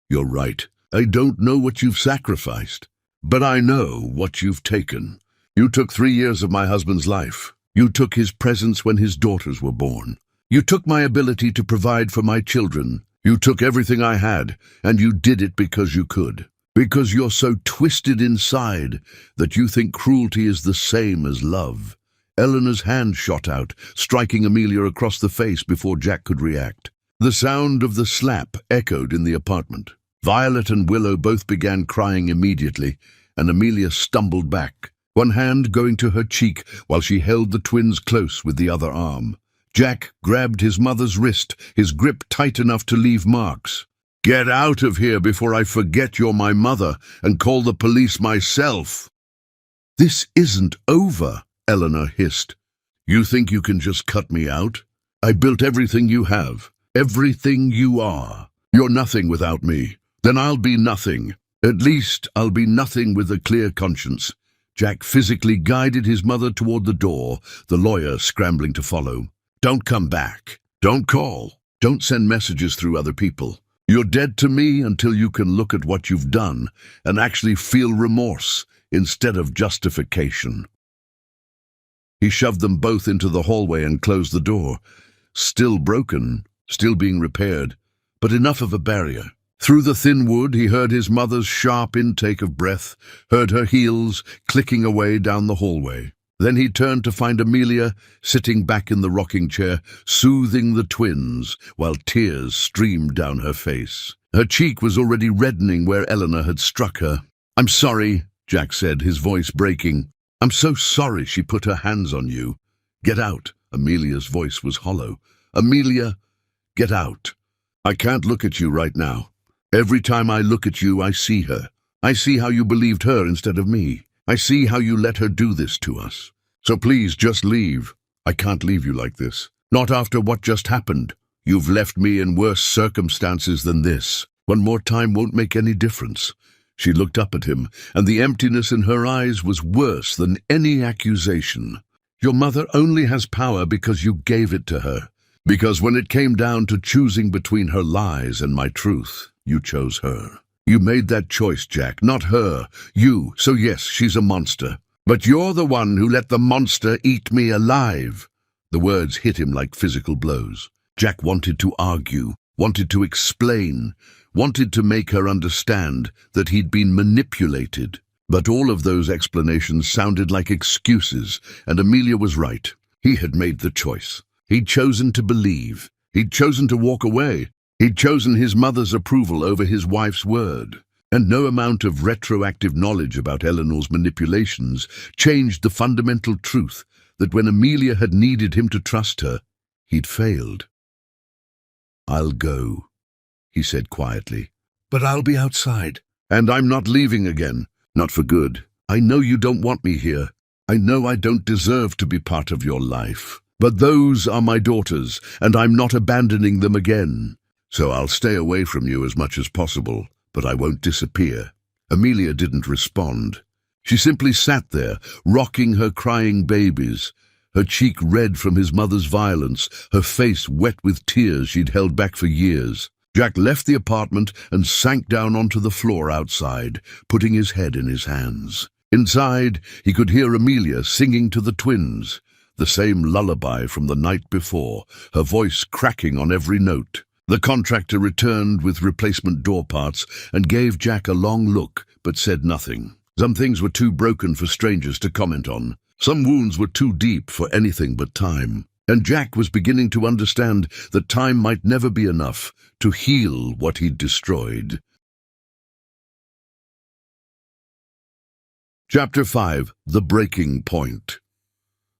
You're right. I don't know what you've sacrificed, but I know what you've taken. You took 3 years of my husband's life. You took his presence when his daughters were born. You took my ability to provide for my children. You took everything I had, and you did it because you could. Because you're so twisted inside that you think cruelty is the same as love. Eleanor's hand shot out, striking Amelia across the face before Jack could react. The sound of the slap echoed in the apartment. Violet and Willow both began crying immediately, and Amelia stumbled back, one hand going to her cheek while she held the twins close with the other arm. Jack grabbed his mother's wrist, his grip tight enough to leave marks. Get out of here before I forget you're my mother and call the police myself. This isn't over, Eleanor hissed. You think you can just cut me out? I built everything you have, everything you are. You're nothing without me. Then I'll be nothing. At least I'll be nothing with a clear conscience. Jack physically guided his mother toward the door, the lawyer scrambling to follow. Don't come back. Don't call. Don't send messages through other people. You're dead to me until you can look at what you've done and actually feel remorse instead of justification. He shoved them both into the hallway and closed the door. Still broken, still being repaired, but enough of a barrier. Through the thin wood, he heard his mother's sharp intake of breath, heard her heels clicking away down the hallway. Then he turned to find Amelia sitting back in the rocking chair, soothing the twins, while tears streamed down her face. Her cheek was already reddening where Eleanor had struck her. "I'm sorry," Jack said, his voice breaking. "I'm so sorry she put her hands on you." "Get out." Amelia's voice was hollow. "Amelia, get out. I can't look at you right now. Every time I look at you, I see her. I see how you believed her instead of me. I see how you let her do this to us. So please, just leave. I can't leave you like this. Not after what just happened. You've left me in worse circumstances than this. One more time won't make any difference." She looked up at him, and the emptiness in her eyes was worse than any accusation. "Your mother only has power because you gave it to her. Because when it came down to choosing between her lies and my truth, you chose her. You made that choice, Jack, not her. You. So yes, she's a monster. But you're the one who let the monster eat me alive." The words hit him like physical blows. Jack wanted to argue, wanted to explain, wanted to make her understand that he'd been manipulated. But all of those explanations sounded like excuses, and Amelia was right. He had made the choice. He'd chosen to believe. He'd chosen to walk away. He'd chosen his mother's approval over his wife's word. And no amount of retroactive knowledge about Eleanor's manipulations changed the fundamental truth that when Amelia had needed him to trust her, he'd failed. "I'll go," he said quietly. "But I'll be outside. And I'm not leaving again. Not for good. I know you don't want me here. I know I don't deserve to be part of your life. But those are my daughters, and I'm not abandoning them again. So I'll stay away from you as much as possible, but I won't disappear." Amelia didn't respond. She simply sat there, rocking her crying babies, her cheek red from his mother's violence, her face wet with tears she'd held back for years. Jack left the apartment and sank down onto the floor outside, putting his head in his hands. Inside, he could hear Amelia singing to the twins, the same lullaby from the night before, her voice cracking on every note. The contractor returned with replacement door parts and gave Jack a long look, but said nothing. Some things were too broken for strangers to comment on. Some wounds were too deep for anything but time. And Jack was beginning to understand that time might never be enough to heal what he'd destroyed. Chapter 5. The Breaking Point.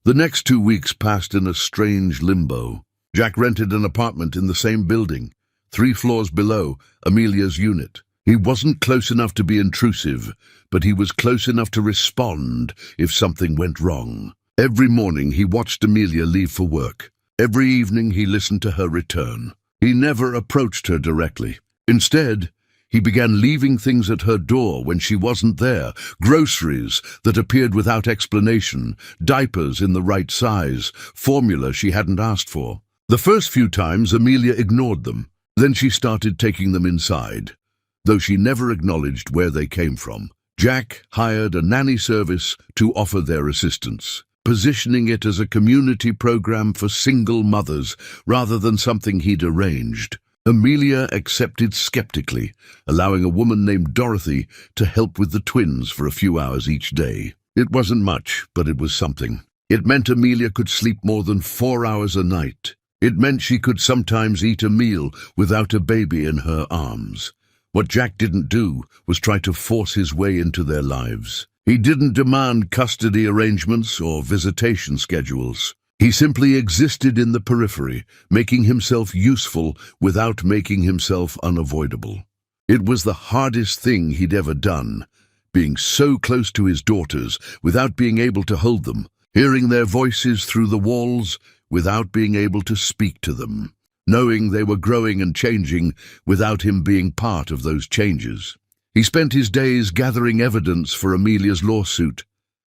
The next 2 weeks passed in a strange limbo. Jack rented an apartment in the same building, 3 floors below Amelia's unit. He wasn't close enough to be intrusive, but he was close enough to respond if something went wrong. Every morning he watched Amelia leave for work. Every evening he listened to her return. He never approached her directly. Instead, he began leaving things at her door when she wasn't there, groceries that appeared without explanation, diapers in the right size, formula she hadn't asked for. The first few times Amelia ignored them. Then she started taking them inside, though she never acknowledged where they came from. Jack hired a nanny service to offer their assistance, positioning it as a community program for single mothers rather than something he'd arranged. Amelia accepted skeptically, allowing a woman named Dorothy to help with the twins for a few hours each day. It wasn't much, but it was something. It meant Amelia could sleep more than 4 hours a night. It meant she could sometimes eat a meal without a baby in her arms. What Jack didn't do was try to force his way into their lives. He didn't demand custody arrangements or visitation schedules. He simply existed in the periphery, making himself useful without making himself unavoidable. It was the hardest thing he'd ever done, being so close to his daughters without being able to hold them, hearing their voices through the walls without being able to speak to them, knowing they were growing and changing without him being part of those changes. He spent his days gathering evidence for Amelia's lawsuit,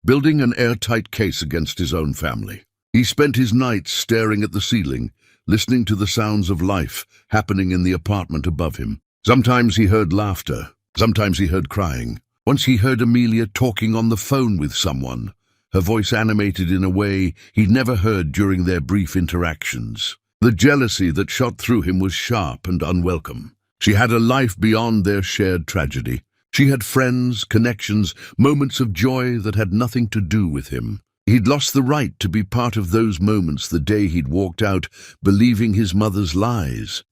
building an airtight case against his own family. He spent his nights staring at the ceiling, listening to the sounds of life happening in the apartment above him. Sometimes he heard laughter, sometimes he heard crying. Once he heard Amelia talking on the phone with someone, her voice animated in a way he'd never heard during their brief interactions. The jealousy that shot through him was sharp and unwelcome. She had a life beyond their shared tragedy. She had friends, connections, moments of joy that had nothing to do with him. He'd lost the right to be part of those moments the day he'd walked out believing his mother's lies.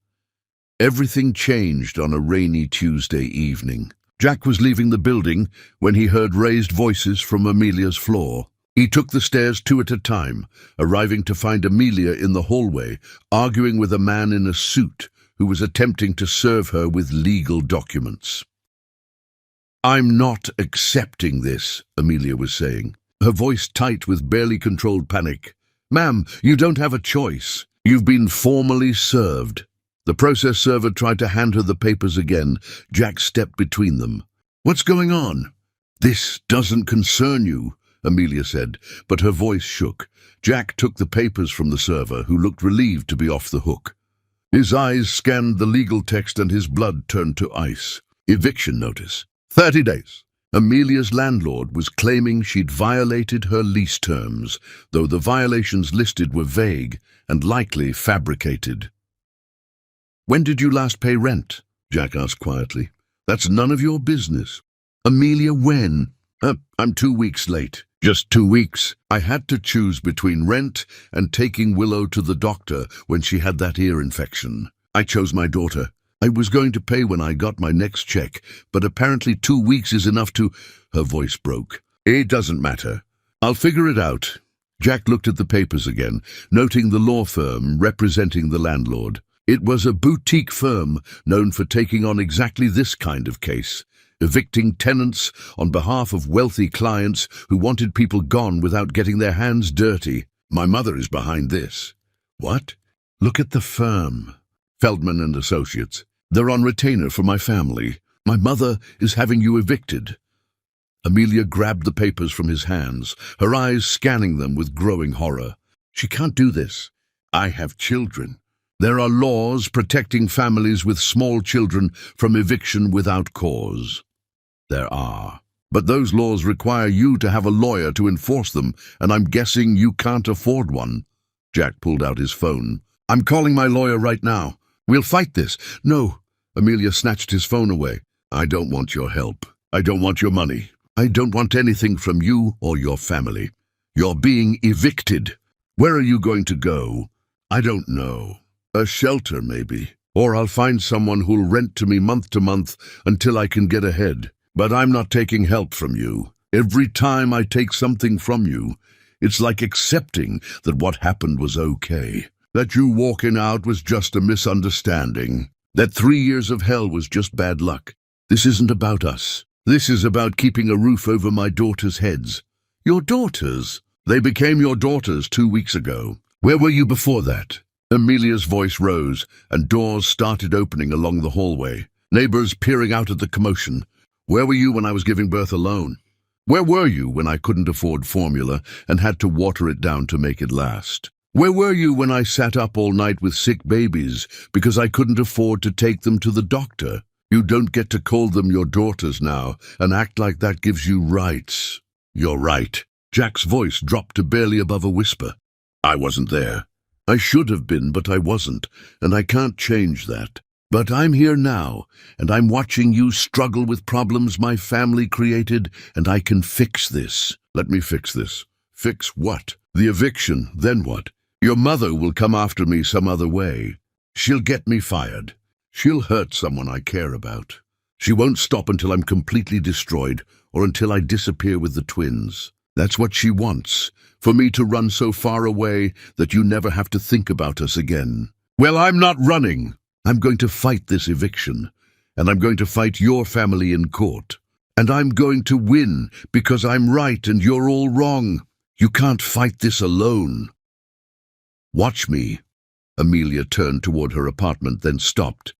Everything changed on a rainy Tuesday evening. Jack was leaving the building when he heard raised voices from Amelia's floor. He took the stairs two at a time, arriving to find Amelia in the hallway, arguing with a man in a suit who was attempting to serve her with legal documents. "I'm not accepting this," Amelia was saying, her voice tight with barely controlled panic. "Ma'am, you don't have a choice. You've been formally served." The process server tried to hand her the papers again. Jack stepped between them. "What's going on?" "This doesn't concern you," Amelia said, but her voice shook. Jack took the papers from the server, who looked relieved to be off the hook. His eyes scanned the legal text and his blood turned to ice. Eviction notice. 30 days. Amelia's landlord was claiming she'd violated her lease terms, though the violations listed were vague and likely fabricated. "When did you last pay rent?" Jack asked quietly. "That's none of your business." "Amelia, when?" I'm 2 weeks late." "Just 2 weeks?" "I had to choose between rent and taking Willow to the doctor when she had that ear infection. I chose my daughter. I was going to pay when I got my next check, but apparently 2 weeks is enough to—" Her voice broke. "It doesn't matter. I'll figure it out." Jack looked at the papers again, noting the law firm representing the landlord. It was a boutique firm known for taking on exactly this kind of case, evicting tenants on behalf of wealthy clients who wanted people gone without getting their hands dirty. "My mother is behind this." "What?" "Look at the firm. Feldman and Associates. They're on retainer for my family. My mother is having you evicted." Amelia grabbed the papers from his hands, her eyes scanning them with growing horror. "She can't do this. I have children. There are laws protecting families with small children from eviction without cause." "There are. But those laws require you to have a lawyer to enforce them, and I'm guessing you can't afford one." Jack pulled out his phone. "I'm calling my lawyer right now. We'll fight this." "No." Amelia snatched his phone away. "I don't want your help. I don't want your money. I don't want anything from you or your family. You're being evicted. Where are you going to go?" "I don't know. A shelter, maybe. Or I'll find someone who'll rent to me month to month until I can get ahead. But I'm not taking help from you. Every time I take something from you, it's like accepting that what happened was okay. That you walking out was just a misunderstanding. That 3 years of hell was just bad luck. This isn't about us. This is about keeping a roof over my daughters' heads." "Your daughters?" "They became your daughters 2 weeks ago. Where were you before that?" Amelia's voice rose, and doors started opening along the hallway, neighbors peering out at the commotion. "Where were you when I was giving birth alone? Where were you when I couldn't afford formula and had to water it down to make it last? Where were you when I sat up all night with sick babies because I couldn't afford to take them to the doctor? You don't get to call them your daughters now and act like that gives you rights." "You're right." Jack's voice dropped to barely above a whisper. "I wasn't there. I should have been, but I wasn't, and I can't change that. But I'm here now, and I'm watching you struggle with problems my family created, and I can fix this." "Let me fix this." "Fix what?" "The eviction, then what? Your mother will come after me some other way. She'll get me fired. She'll hurt someone I care about. She won't stop until I'm completely destroyed, or until I disappear with the twins. That's what she wants, for me to run so far away that you never have to think about us again." "Well, I'm not running. I'm going to fight this eviction, and I'm going to fight your family in court. And I'm going to win because I'm right and you're all wrong. You can't fight this alone." Watch me. Amelia turned toward her apartment, then stopped.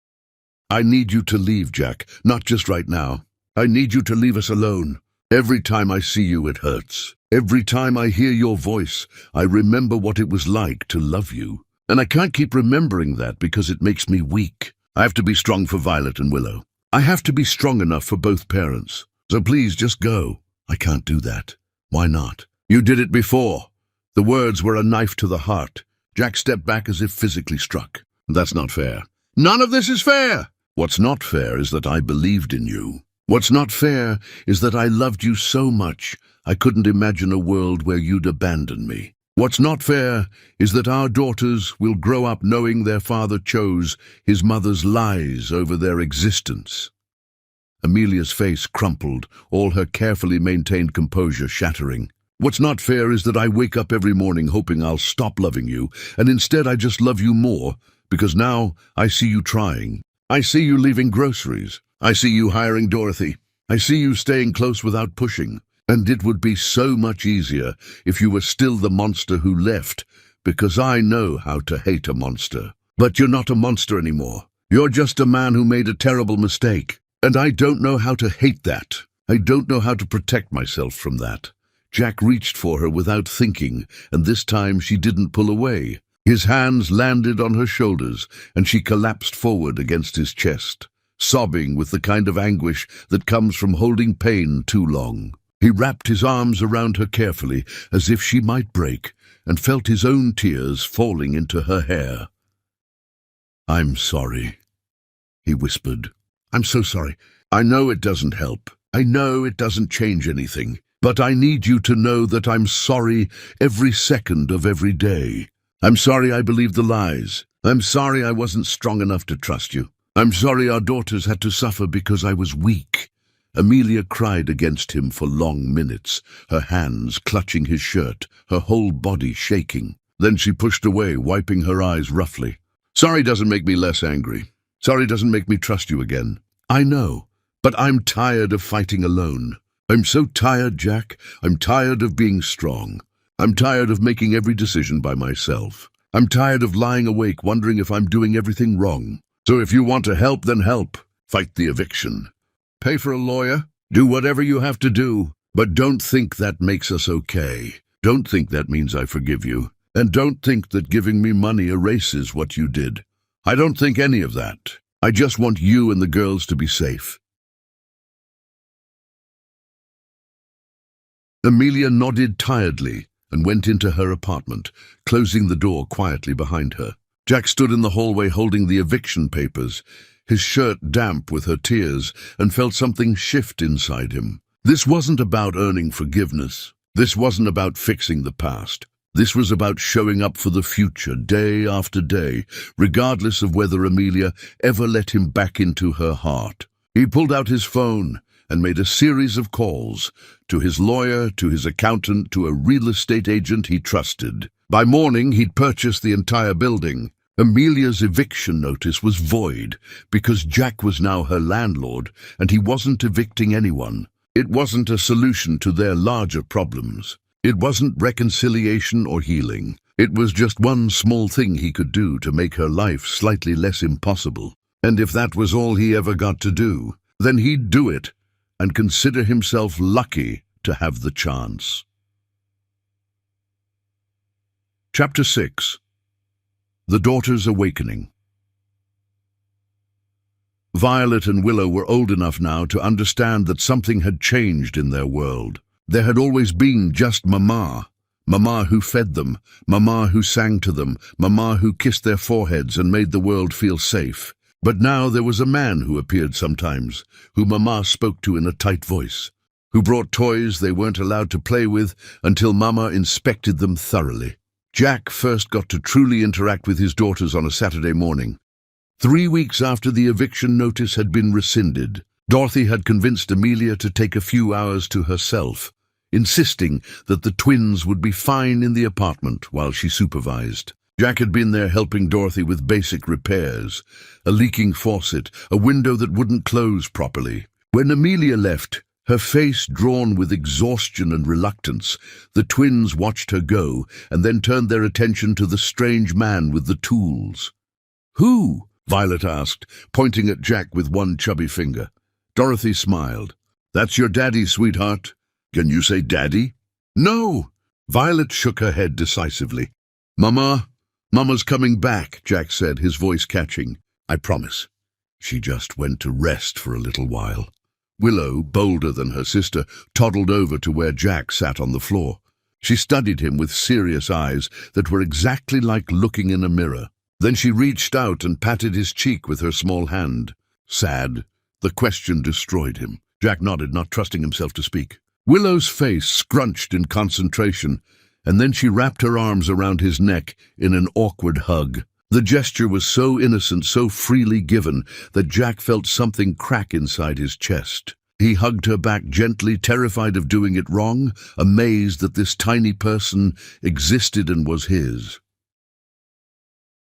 I need you to leave, Jack, not just right now. I need you to leave us alone. Every time I see you, it hurts. Every time I hear your voice, I remember what it was like to love you. And I can't keep remembering that because it makes me weak. I have to be strong for Violet and Willow. I have to be strong enough for both parents. So please just go. I can't do that. Why not? You did it before. The words were a knife to the heart. Jack stepped back as if physically struck. That's not fair. None of this is fair. What's not fair is that I believed in you. What's not fair is that I loved you so much I couldn't imagine a world where you'd abandon me. What's not fair is that our daughters will grow up knowing their father chose his mother's lies over their existence. Amelia's face crumpled, all her carefully maintained composure shattering. What's not fair is that I wake up every morning hoping I'll stop loving you, and instead I just love you more, because now I see you trying. I see you leaving groceries. I see you hiring Dorothy. I see you staying close without pushing. And it would be so much easier if you were still the monster who left, because I know how to hate a monster. But you're not a monster anymore. You're just a man who made a terrible mistake. And I don't know how to hate that. I don't know how to protect myself from that. Jack reached for her without thinking, and this time she didn't pull away. His hands landed on her shoulders, and she collapsed forward against his chest, sobbing with the kind of anguish that comes from holding pain too long. He wrapped his arms around her carefully, as if she might break, and felt his own tears falling into her hair. "I'm sorry," he whispered. "I'm so sorry. I know it doesn't help. I know it doesn't change anything. But I need you to know that I'm sorry every second of every day. I'm sorry I believed the lies. I'm sorry I wasn't strong enough to trust you. I'm sorry our daughters had to suffer because I was weak." Amelia cried against him for long minutes, her hands clutching his shirt, her whole body shaking. Then she pushed away, wiping her eyes roughly. "Sorry doesn't make me less angry. Sorry doesn't make me trust you again. I know, but I'm tired of fighting alone. I'm so tired, Jack. I'm tired of being strong. I'm tired of making every decision by myself. I'm tired of lying awake wondering if I'm doing everything wrong. So if you want to help, then help. Fight the eviction. Pay for a lawyer. Do whatever you have to do. But don't think that makes us okay. Don't think that means I forgive you. And don't think that giving me money erases what you did. I don't think any of that. I just want you and the girls to be safe." Amelia nodded tiredly and went into her apartment, closing the door quietly behind her. Jack stood in the hallway holding the eviction papers, his shirt damp with her tears, and felt something shift inside him. This wasn't about earning forgiveness. This wasn't about fixing the past. This was about showing up for the future day after day, regardless of whether Amelia ever let him back into her heart. He pulled out his phone and made a series of calls to his lawyer, to his accountant, to a real estate agent he trusted. By morning, he'd purchased the entire building. Amelia's eviction notice was void because Jack was now her landlord and he wasn't evicting anyone. It wasn't a solution to their larger problems. It wasn't reconciliation or healing. It was just one small thing he could do to make her life slightly less impossible. And if that was all he ever got to do, then he'd do it and consider himself lucky to have the chance. Chapter 6. The Daughter's Awakening. Violet and Willow were old enough now to understand that something had changed in their world. There had always been just Mama. Mama who fed them, Mama who sang to them, Mama who kissed their foreheads and made the world feel safe. But now there was a man who appeared sometimes, who Mama spoke to in a tight voice, who brought toys they weren't allowed to play with until Mama inspected them thoroughly. Jack first got to truly interact with his daughters on a Saturday morning. 3 weeks after the eviction notice had been rescinded, Dorothy had convinced Amelia to take a few hours to herself, insisting that the twins would be fine in the apartment while she supervised. Jack had been there helping Dorothy with basic repairs, a leaking faucet, a window that wouldn't close properly. When Amelia left, Her face drawn with exhaustion and reluctance, the twins watched her go and then turned their attention to the strange man with the tools. "Who?" Violet asked, pointing at Jack with one chubby finger. Dorothy smiled. "That's your daddy, sweetheart. Can you say daddy?" "No!" Violet shook her head decisively. Mama's coming back," Jack said, his voice catching. "I promise." She just went to rest for a little while. Willow, bolder than her sister, toddled over to where Jack sat on the floor. She studied him with serious eyes that were exactly like looking in a mirror. Then she reached out and patted his cheek with her small hand. Sad. The question destroyed him. Jack nodded, not trusting himself to speak. Willow's face scrunched in concentration, and then she wrapped her arms around his neck in an awkward hug. The gesture was so innocent, so freely given, that Jack felt something crack inside his chest. He hugged her back gently, terrified of doing it wrong, amazed that this tiny person existed and was his.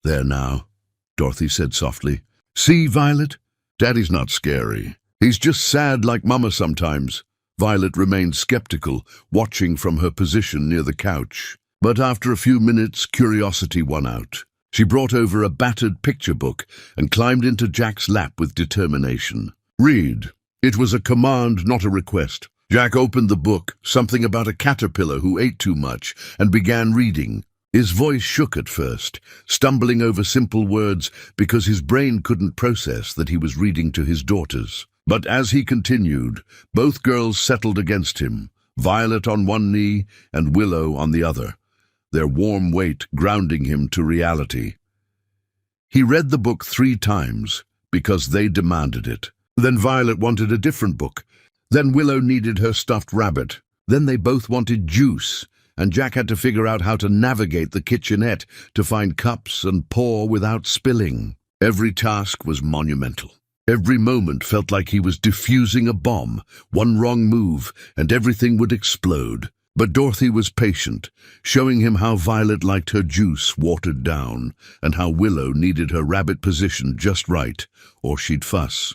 "There now," Dorothy said softly. "See, Violet? Daddy's not scary. He's just sad like Mama sometimes." Violet remained skeptical, watching from her position near the couch. But after a few minutes, curiosity won out. She brought over a battered picture book and climbed into Jack's lap with determination. "Read." It was a command, not a request. Jack opened the book, something about a caterpillar who ate too much, and began reading. His voice shook at first, stumbling over simple words because his brain couldn't process that he was reading to his daughters. But as he continued, both girls settled against him, Violet on one knee and Willow on the other, their warm weight grounding him to reality. He read the book 3 times because they demanded it. Then Violet wanted a different book. Then Willow needed her stuffed rabbit. Then they both wanted juice, and Jack had to figure out how to navigate the kitchenette to find cups and pour without spilling. Every task was monumental. Every moment felt like he was defusing a bomb. One wrong move, and everything would explode. But Dorothy was patient, showing him how Violet liked her juice watered down, and how Willow needed her rabbit position just right, or she'd fuss.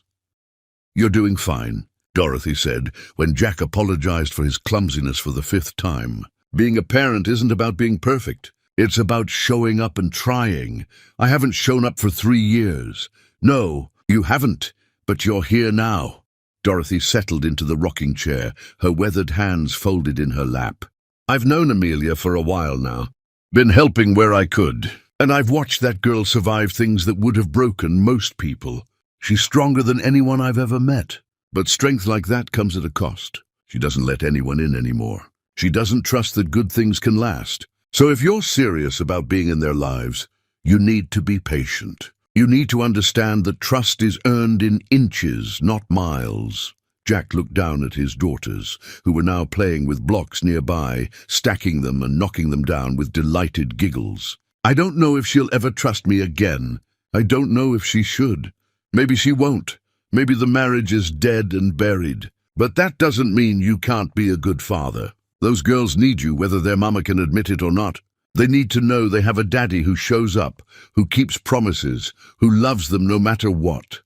"You're doing fine," Dorothy said, when Jack apologized for his clumsiness for the 5th time. "Being a parent isn't about being perfect. It's about showing up and trying. I haven't shown up for 3 years. No, you haven't, but you're here now." Dorothy settled into the rocking chair, her weathered hands folded in her lap. "I've known Amelia for a while now. Been helping where I could. And I've watched that girl survive things that would have broken most people. She's stronger than anyone I've ever met. But strength like that comes at a cost. She doesn't let anyone in anymore. She doesn't trust that good things can last. So if you're serious about being in their lives, you need to be patient. You need to understand that trust is earned in inches, not miles." Jack looked down at his daughters, who were now playing with blocks nearby, stacking them and knocking them down with delighted giggles. "I don't know if she'll ever trust me again. I don't know if she should. Maybe she won't. Maybe the marriage is dead and buried. But that doesn't mean you can't be a good father. Those girls need you, whether their mama can admit it or not. They need to know they have a daddy who shows up, who keeps promises, who loves them no matter what."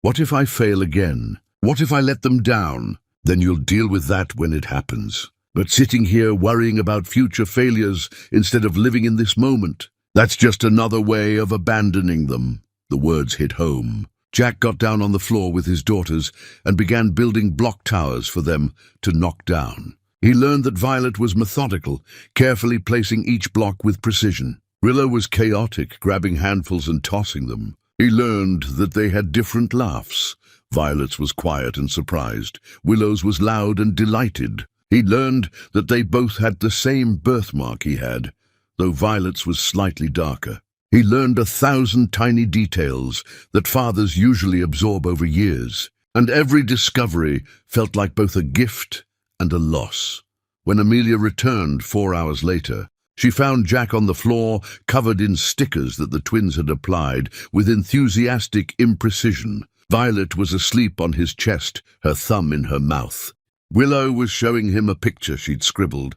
"What if I fail again? What if I let them down? Then you'll deal with that when it happens. But sitting here worrying about future failures instead of living in this moment, that's just another way of abandoning them." The words hit home. Jack got down on the floor with his daughters and began building block towers for them to knock down. He learned that Violet was methodical, carefully placing each block with precision. Willow was chaotic, grabbing handfuls and tossing them. He learned that they had different laughs. Violet's was quiet and surprised. Willow's was loud and delighted. He learned that they both had the same birthmark he had, though Violet's was slightly darker. He learned 1,000 tiny details that fathers usually absorb over years, and every discovery felt like both a gift and a loss. When Amelia returned 4 hours later, she found Jack on the floor, covered in stickers that the twins had applied with enthusiastic imprecision. Violet was asleep on his chest, her thumb in her mouth. Willow was showing him a picture she'd scribbled,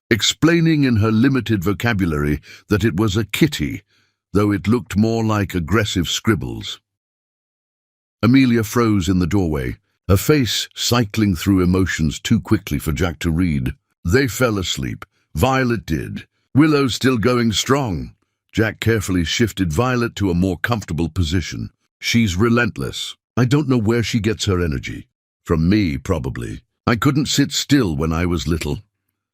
explaining in her limited vocabulary that it was a kitty, though it looked more like aggressive scribbles. Amelia froze in the doorway, her face cycling through emotions too quickly for Jack to read. They fell asleep. Violet did. Willow still going strong. Jack carefully shifted Violet to a more comfortable position. She's relentless. I don't know where she gets her energy. From me, probably. I couldn't sit still when I was little.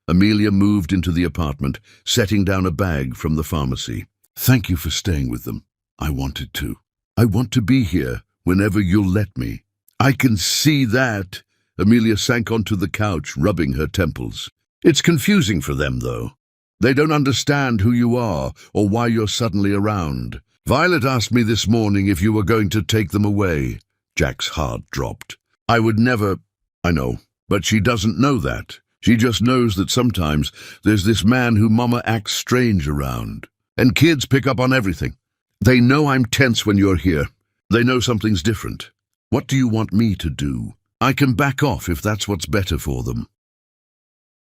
Amelia moved into the apartment, setting down a bag from the pharmacy. Thank you for staying with them. I wanted to. I want to be here whenever you'll let me. I can see that. Amelia sank onto the couch, rubbing her temples. It's confusing for them, though. They don't understand who you are or why you're suddenly around. Violet asked me this morning if you were going to take them away. Jack's heart dropped. I would never... I know, but she doesn't know that. She just knows that sometimes there's this man who Mama acts strange around. And kids pick up on everything. They know I'm tense when you're here. They know something's different. What do you want me to do? I can back off if that's what's better for them.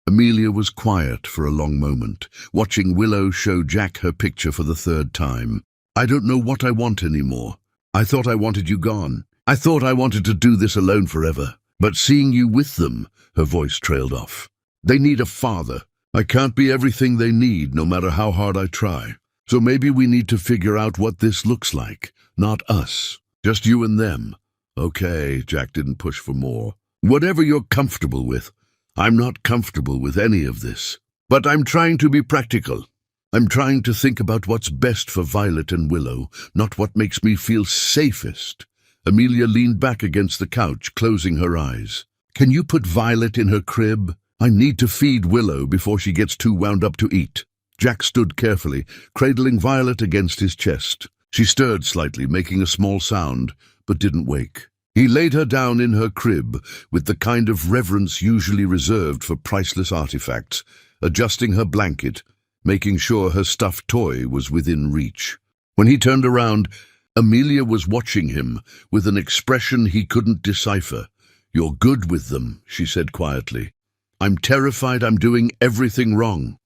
Amelia was quiet for a long moment, watching Willow show Jack her picture for the third time. I don't know what I want anymore. I thought I wanted you gone. I thought I wanted to do this alone forever. But seeing you with them, her voice trailed off. They need a father. I can't be everything they need, no matter how hard I try. So maybe we need to figure out what this looks like. Not us. Just you and them. Okay, Jack didn't push for more. Whatever you're comfortable with. I'm not comfortable with any of this. But I'm trying to be practical. I'm trying to think about what's best for Violet and Willow, not what makes me feel safest. Amelia leaned back against the couch, closing her eyes. Can you put Violet in her crib? I need to feed Willow before she gets too wound up to eat. Jack stood carefully, cradling Violet against his chest. She stirred slightly, making a small sound, but didn't wake. He laid her down in her crib, with the kind of reverence usually reserved for priceless artifacts, adjusting her blanket, making sure her stuffed toy was within reach. When he turned around, Amelia was watching him with an expression he couldn't decipher. You're good with them, she said quietly. I'm terrified I'm doing everything wrong.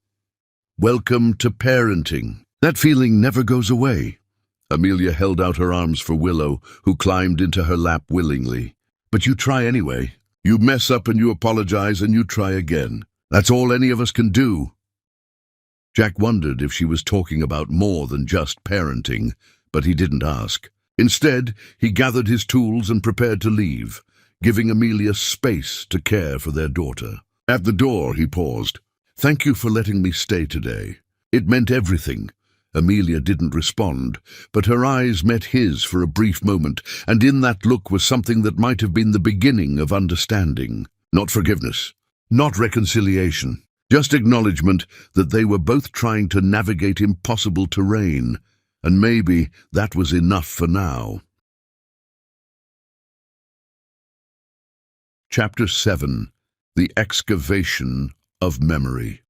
Welcome to parenting. That feeling never goes away. Amelia held out her arms for Willow, who climbed into her lap willingly. But you try anyway. You mess up and you apologize and you try again. That's all any of us can do. Jack wondered if she was talking about more than just parenting, but he didn't ask. Instead, he gathered his tools and prepared to leave, giving Amelia space to care for their daughter. At the door, he paused. Thank you for letting me stay today. It meant everything. Amelia didn't respond, but her eyes met his for a brief moment, and in that look was something that might have been the beginning of understanding. Not forgiveness, not reconciliation, just acknowledgement that they were both trying to navigate impossible terrain. And maybe that was enough for now. Chapter 7. The Excavation of Memory.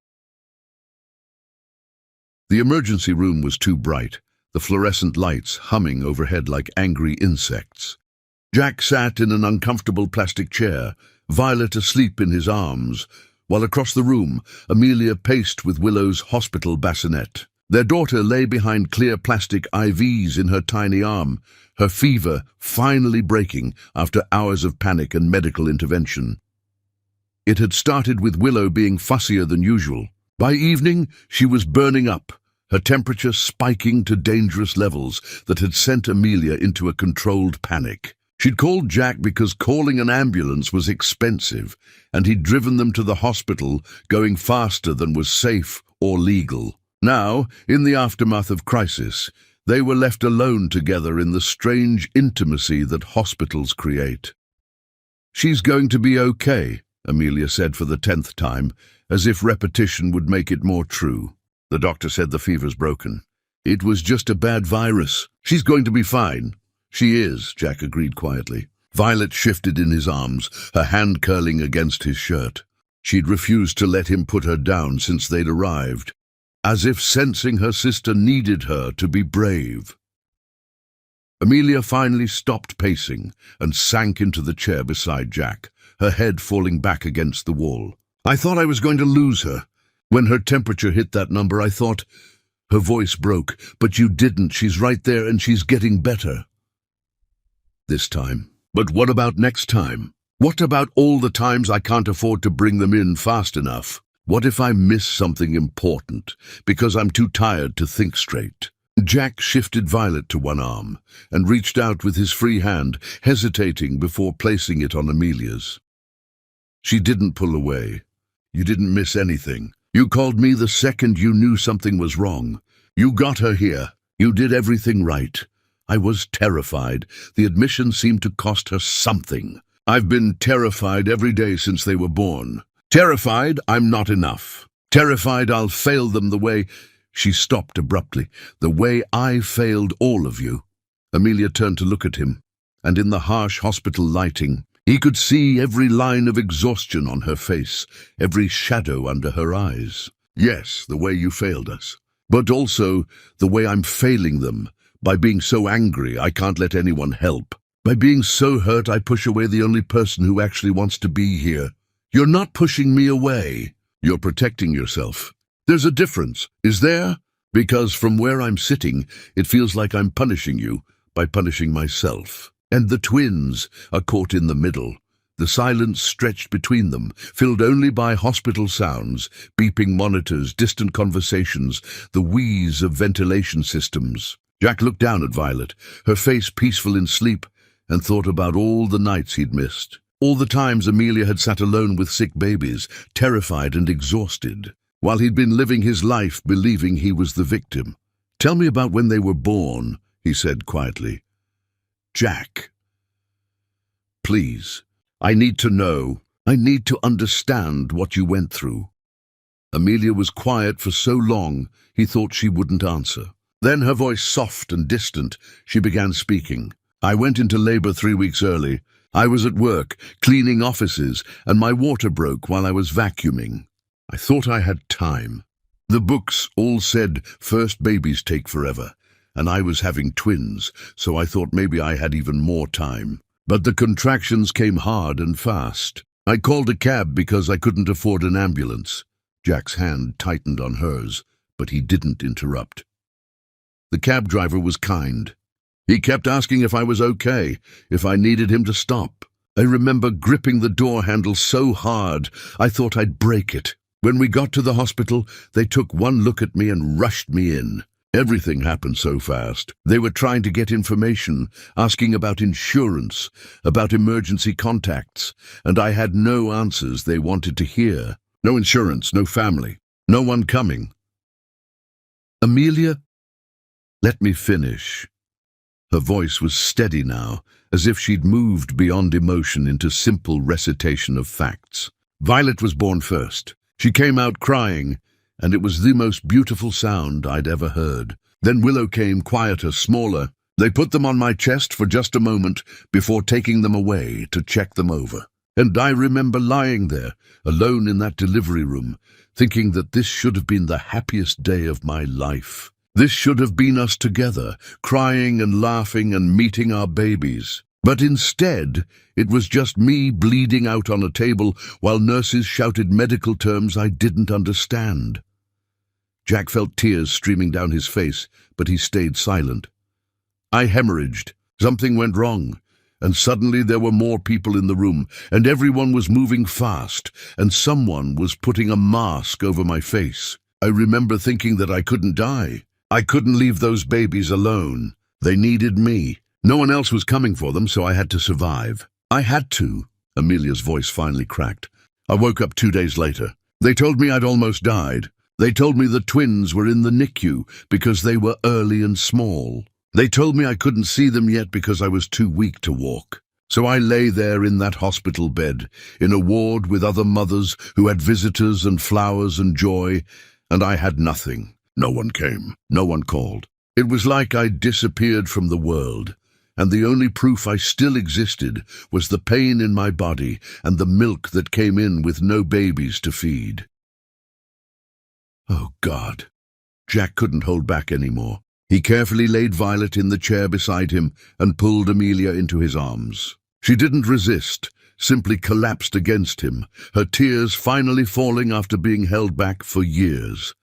The emergency room was too bright, the fluorescent lights humming overhead like angry insects. Jack sat in an uncomfortable plastic chair, Violet asleep in his arms, while across the room, Amelia paced with Willow's hospital bassinet. Their daughter lay behind clear plastic IVs in her tiny arm, her fever finally breaking after hours of panic and medical intervention. It had started with Willow being fussier than usual. By evening, she was burning up, her temperature spiking to dangerous levels that had sent Amelia into a controlled panic. She'd called Jack because calling an ambulance was expensive, and he'd driven them to the hospital, going faster than was safe or legal. Now, in the aftermath of crisis, they were left alone together in the strange intimacy that hospitals create. She's going to be okay, Amelia said for the 10th time, as if repetition would make it more true. The doctor said the fever's broken. It was just a bad virus. She's going to be fine. She is, Jack agreed quietly. Violet shifted in his arms, her hand curling against his shirt. She'd refused to let him put her down since they'd arrived, as if sensing her sister needed her to be brave. Amelia finally stopped pacing and sank into the chair beside Jack, her head falling back against the wall. I thought I was going to lose her. When her temperature hit that number, I thought... Her voice broke. But you didn't. She's right there and she's getting better. This time, But what about next time? What about all the times I can't afford to bring them in fast enough? What if I miss something important because I'm too tired to think straight? Jack shifted Violet to one arm and reached out with his free hand, hesitating before placing it on Amelia's. She didn't pull away. You didn't miss anything. You called me the second you knew something was wrong. You got her here. You did everything right. I was terrified. The admission seemed to cost her something. I've been terrified every day since they were born. Terrified I'm not enough. Terrified I'll fail them the way— She stopped abruptly. The way I failed all of you. Amelia turned to look at him, and in the harsh hospital lighting, he could see every line of exhaustion on her face, every shadow under her eyes. Yes, the way you failed us. But also the way I'm failing them, by being so angry I can't let anyone help. By being so hurt I push away the only person who actually wants to be here. You're not pushing me away. You're protecting yourself. There's a difference, is there? Because from where I'm sitting, it feels like I'm punishing you by punishing myself. And the twins are caught in the middle. The silence stretched between them, filled only by hospital sounds, beeping monitors, distant conversations, the wheeze of ventilation systems. Jack looked down at Violet, her face peaceful in sleep, and thought about all the nights he'd missed. All the times Amelia had sat alone with sick babies, terrified and exhausted, while he'd been living his life believing he was the victim. "Tell me about when they were born," he said quietly. "Jack, please, I need to know. I need to understand what you went through." Amelia was quiet for so long, he thought she wouldn't answer. Then, her voice soft and distant, she began speaking. "I went into labor 3 weeks early. I was at work, cleaning offices, and my water broke while I was vacuuming. I thought I had time. The books all said first babies take forever, and I was having twins, so I thought maybe I had even more time. But the contractions came hard and fast. I called a cab because I couldn't afford an ambulance." Jack's hand tightened on hers, but he didn't interrupt. The cab driver was kind. He kept asking if I was okay, if I needed him to stop. I remember gripping the door handle so hard, I thought I'd break it. When we got to the hospital, they took one look at me and rushed me in. Everything happened so fast. They were trying to get information, asking about insurance, about emergency contacts, and I had no answers they wanted to hear. No insurance, no family, no one coming. "Amelia, let me finish." Her voice was steady now, as if she'd moved beyond emotion into simple recitation of facts. Violet was born first. She came out crying, and it was the most beautiful sound I'd ever heard. Then Willow came, quieter, smaller. They put them on my chest for just a moment before taking them away to check them over. And I remember lying there, alone in that delivery room, thinking that this should have been the happiest day of my life. This should have been us together, crying and laughing and meeting our babies. But instead, it was just me bleeding out on a table while nurses shouted medical terms I didn't understand. Jack felt tears streaming down his face, but he stayed silent. I hemorrhaged. Something went wrong. And suddenly there were more people in the room, and everyone was moving fast, and someone was putting a mask over my face. I remember thinking that I couldn't die. I couldn't leave those babies alone. They needed me. No one else was coming for them, so I had to survive. I had to. Amelia's voice finally cracked. I woke up 2 days later. They told me I'd almost died. They told me the twins were in the NICU because they were early and small. They told me I couldn't see them yet because I was too weak to walk. So I lay there in that hospital bed, in a ward with other mothers who had visitors and flowers and joy, and I had nothing. No one came. No one called. It was like I'd disappeared from the world, and the only proof I still existed was the pain in my body and the milk that came in with no babies to feed. Oh, God. Jack couldn't hold back anymore. He carefully laid Violet in the chair beside him and pulled Amelia into his arms. She didn't resist, simply collapsed against him, her tears finally falling after being held back for years.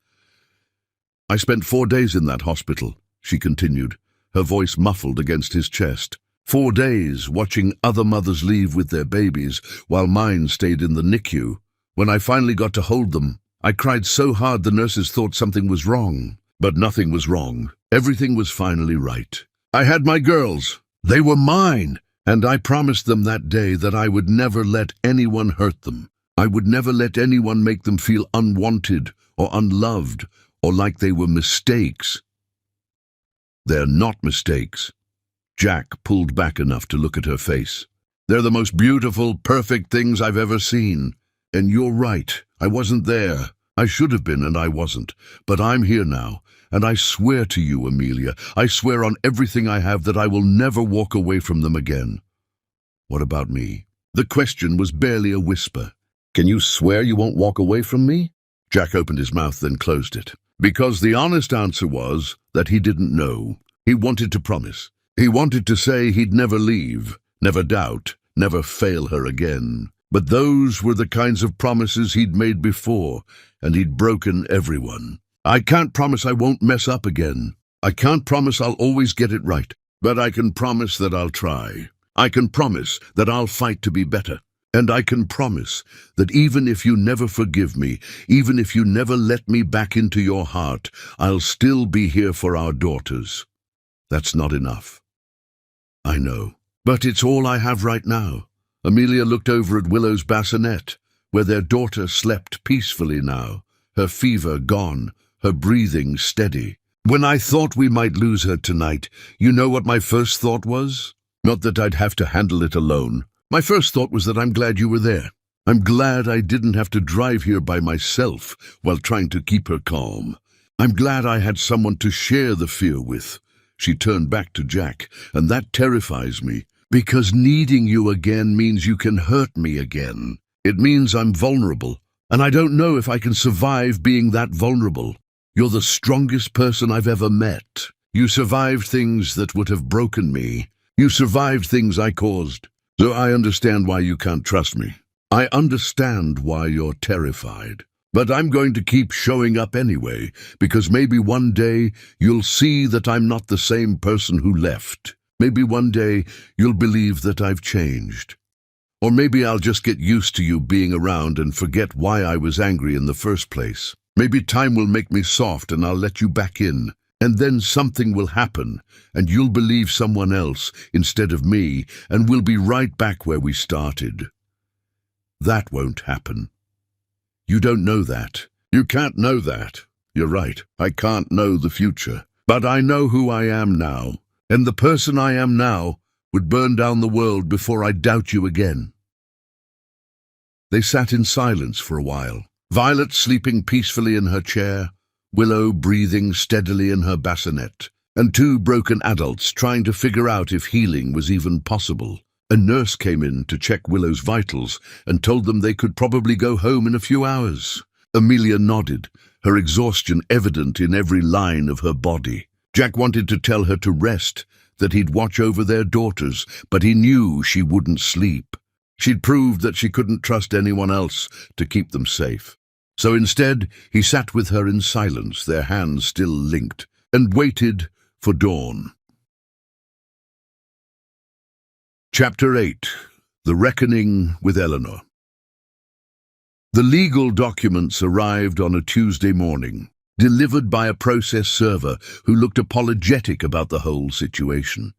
I spent 4 days in that hospital, she continued, her voice muffled against his chest. 4 days watching other mothers leave with their babies while mine stayed in the NICU. When I finally got to hold them, I cried so hard the nurses thought something was wrong. But nothing was wrong. Everything was finally right. I had my girls. They were mine. And I promised them that day that I would never let anyone hurt them. I would never let anyone make them feel unwanted or unloved or like they were mistakes. They're not mistakes. Jack pulled back enough to look at her face. They're the most beautiful, perfect things I've ever seen. And you're right, I wasn't there. I should have been and I wasn't. But I'm here now, and I swear to you, Amelia, I swear on everything I have that I will never walk away from them again. What about me? The question was barely a whisper. Can you swear you won't walk away from me? Jack opened his mouth, then closed it. Because the honest answer was that he didn't know. He wanted to promise. He wanted to say he'd never leave, never doubt, never fail her again. But those were the kinds of promises he'd made before, and he'd broken everyone. I can't promise I won't mess up again. I can't promise I'll always get it right. But I can promise that I'll try. I can promise that I'll fight to be better. And I can promise that even if you never forgive me, even if you never let me back into your heart, I'll still be here for our daughters. That's not enough. I know, but it's all I have right now. Amelia looked over at Willow's bassinet, where their daughter slept peacefully now, her fever gone, her breathing steady. When I thought we might lose her tonight, you know what my first thought was? Not that I'd have to handle it alone. My first thought was that I'm glad you were there. I'm glad I didn't have to drive here by myself while trying to keep her calm. I'm glad I had someone to share the fear with. She turned back to Jack, and that terrifies me, because needing you again means you can hurt me again. It means I'm vulnerable, and I don't know if I can survive being that vulnerable. You're the strongest person I've ever met. You survived things that would have broken me. You survived things I caused. So I understand why you can't trust me. I understand why you're terrified. But I'm going to keep showing up anyway, because maybe one day you'll see that I'm not the same person who left. Maybe one day you'll believe that I've changed. Or maybe I'll just get used to you being around and forget why I was angry in the first place. Maybe time will make me soft and I'll let you back in. And then something will happen, and you'll believe someone else instead of me, and we'll be right back where we started. That won't happen. You don't know that. You can't know that. You're right. I can't know the future. But I know who I am now, and the person I am now would burn down the world before I doubt you again. They sat in silence for a while, Violet sleeping peacefully in her chair, Willow breathing steadily in her bassinet, and 2 broken adults trying to figure out if healing was even possible. A nurse came in to check Willow's vitals and told them they could probably go home in a few hours. Amelia nodded, her exhaustion evident in every line of her body. Jack wanted to tell her to rest, that he'd watch over their daughters, but he knew she wouldn't sleep. She'd proved that she couldn't trust anyone else to keep them safe. So instead, he sat with her in silence, their hands still linked, and waited for dawn. Chapter 8. The Reckoning with Eleanor. The legal documents arrived on a Tuesday morning, delivered by a process server who looked apologetic about the whole situation.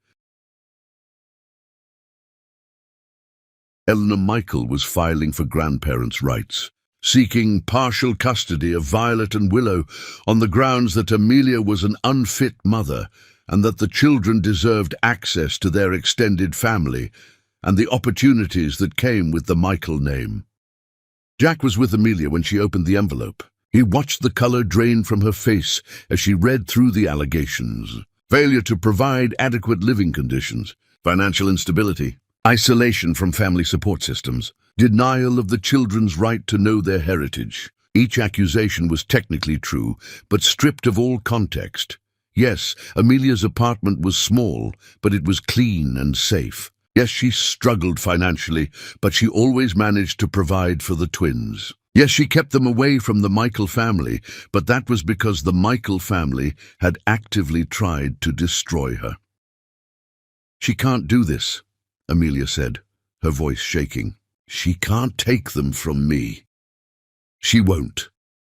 Eleanor Michael was filing for grandparents' rights, seeking partial custody of Violet and Willow on the grounds that Amelia was an unfit mother and that the children deserved access to their extended family and the opportunities that came with the Michael name. Jack was with Amelia when she opened the envelope. He watched the color drain from her face as she read through the allegations. Failure to provide adequate living conditions, financial instability, isolation from family support systems, denial of the children's right to know their heritage. Each accusation was technically true, but stripped of all context. Yes, Amelia's apartment was small, but it was clean and safe. Yes, she struggled financially, but she always managed to provide for the twins. Yes, she kept them away from the Michael family, but that was because the Michael family had actively tried to destroy her. "She can't do this," Amelia said, her voice shaking. "She can't take them from me." "She won't."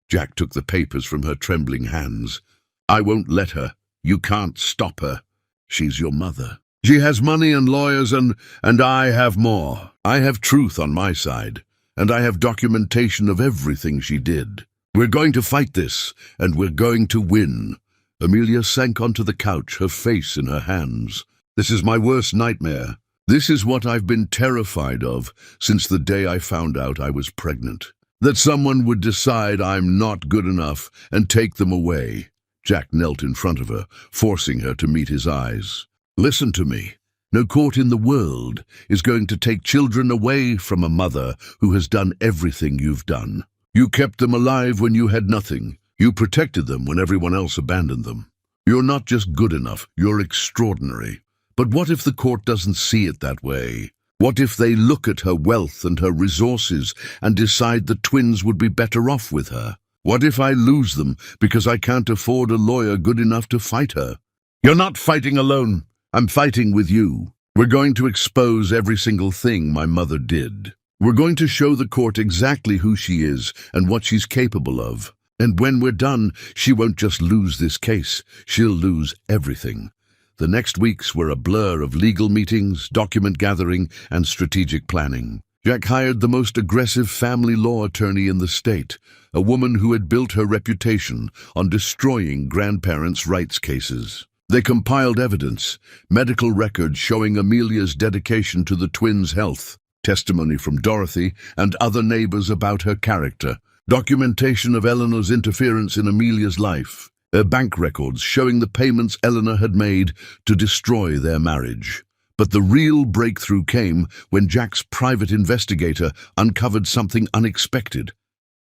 Jack took the papers from her trembling hands. "I won't let her. You can't stop her. She's your mother. She has money and lawyers and I have more. I have truth on my side, and I have documentation of everything she did. We're going to fight this, and we're going to win." Amelia sank onto the couch, her face in her hands. "This is my worst nightmare. This is what I've been terrified of since the day I found out I was pregnant. That someone would decide I'm not good enough and take them away." Jack knelt in front of her, forcing her to meet his eyes. "Listen to me. No court in the world is going to take children away from a mother who has done everything you've done. You kept them alive when you had nothing. You protected them when everyone else abandoned them. You're not just good enough, you're extraordinary. But what if the court doesn't see it that way? What if they look at her wealth and her resources and decide the twins would be better off with her? What if I lose them because I can't afford a lawyer good enough to fight her?" "You're not fighting alone. I'm fighting with you. We're going to expose every single thing my mother did. We're going to show the court exactly who she is and what she's capable of. And when we're done, she won't just lose this case. She'll lose everything." The next weeks were a blur of legal meetings, document gathering, and strategic planning. Jack hired the most aggressive family law attorney in the state, a woman who had built her reputation on destroying grandparents' rights cases. They compiled evidence, medical records showing Amelia's dedication to the twins' health, testimony from Dorothy and other neighbors about her character, documentation of Eleanor's interference in Amelia's life, bank records showing the payments Eleanor had made to destroy their marriage. But the real breakthrough came when Jack's private investigator uncovered something unexpected.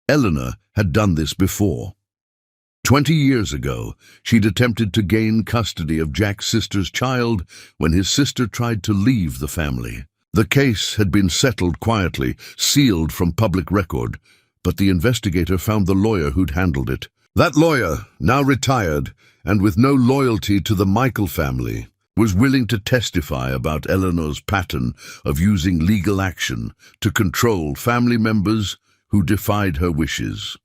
Eleanor had done this before. 20 years ago, she'd attempted to gain custody of Jack's sister's child when his sister tried to leave the family. The case had been settled quietly, sealed from public record, but the investigator found the lawyer who'd handled it. That lawyer, now retired, and with no loyalty to the Michael family, was willing to testify about Eleanor's pattern of using legal action to control family members who defied her wishes.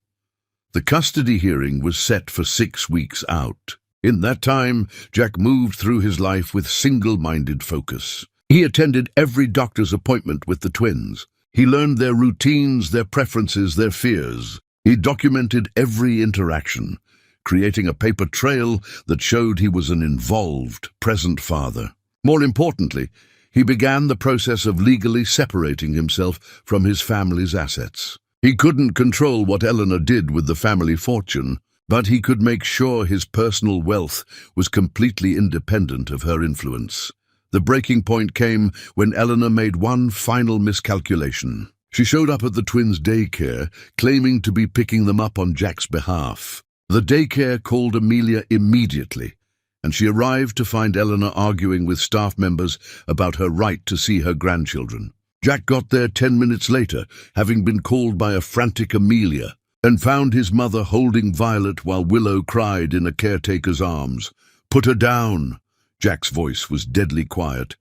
The custody hearing was set for 6 weeks out. In that time, Jack moved through his life with single-minded focus. He attended every doctor's appointment with the twins. He learned their routines, their preferences, their fears. He documented every interaction, creating a paper trail that showed he was an involved, present father. More importantly, he began the process of legally separating himself from his family's assets. He couldn't control what Eleanor did with the family fortune, but he could make sure his personal wealth was completely independent of her influence. The breaking point came when Eleanor made one final miscalculation. She showed up at the twins' daycare, claiming to be picking them up on Jack's behalf. The daycare called Amelia immediately, and she arrived to find Eleanor arguing with staff members about her right to see her grandchildren. Jack got there 10 minutes later, having been called by a frantic Amelia, and found his mother holding Violet while Willow cried in a caretaker's arms. "Put her down." Jack's voice was deadly quiet.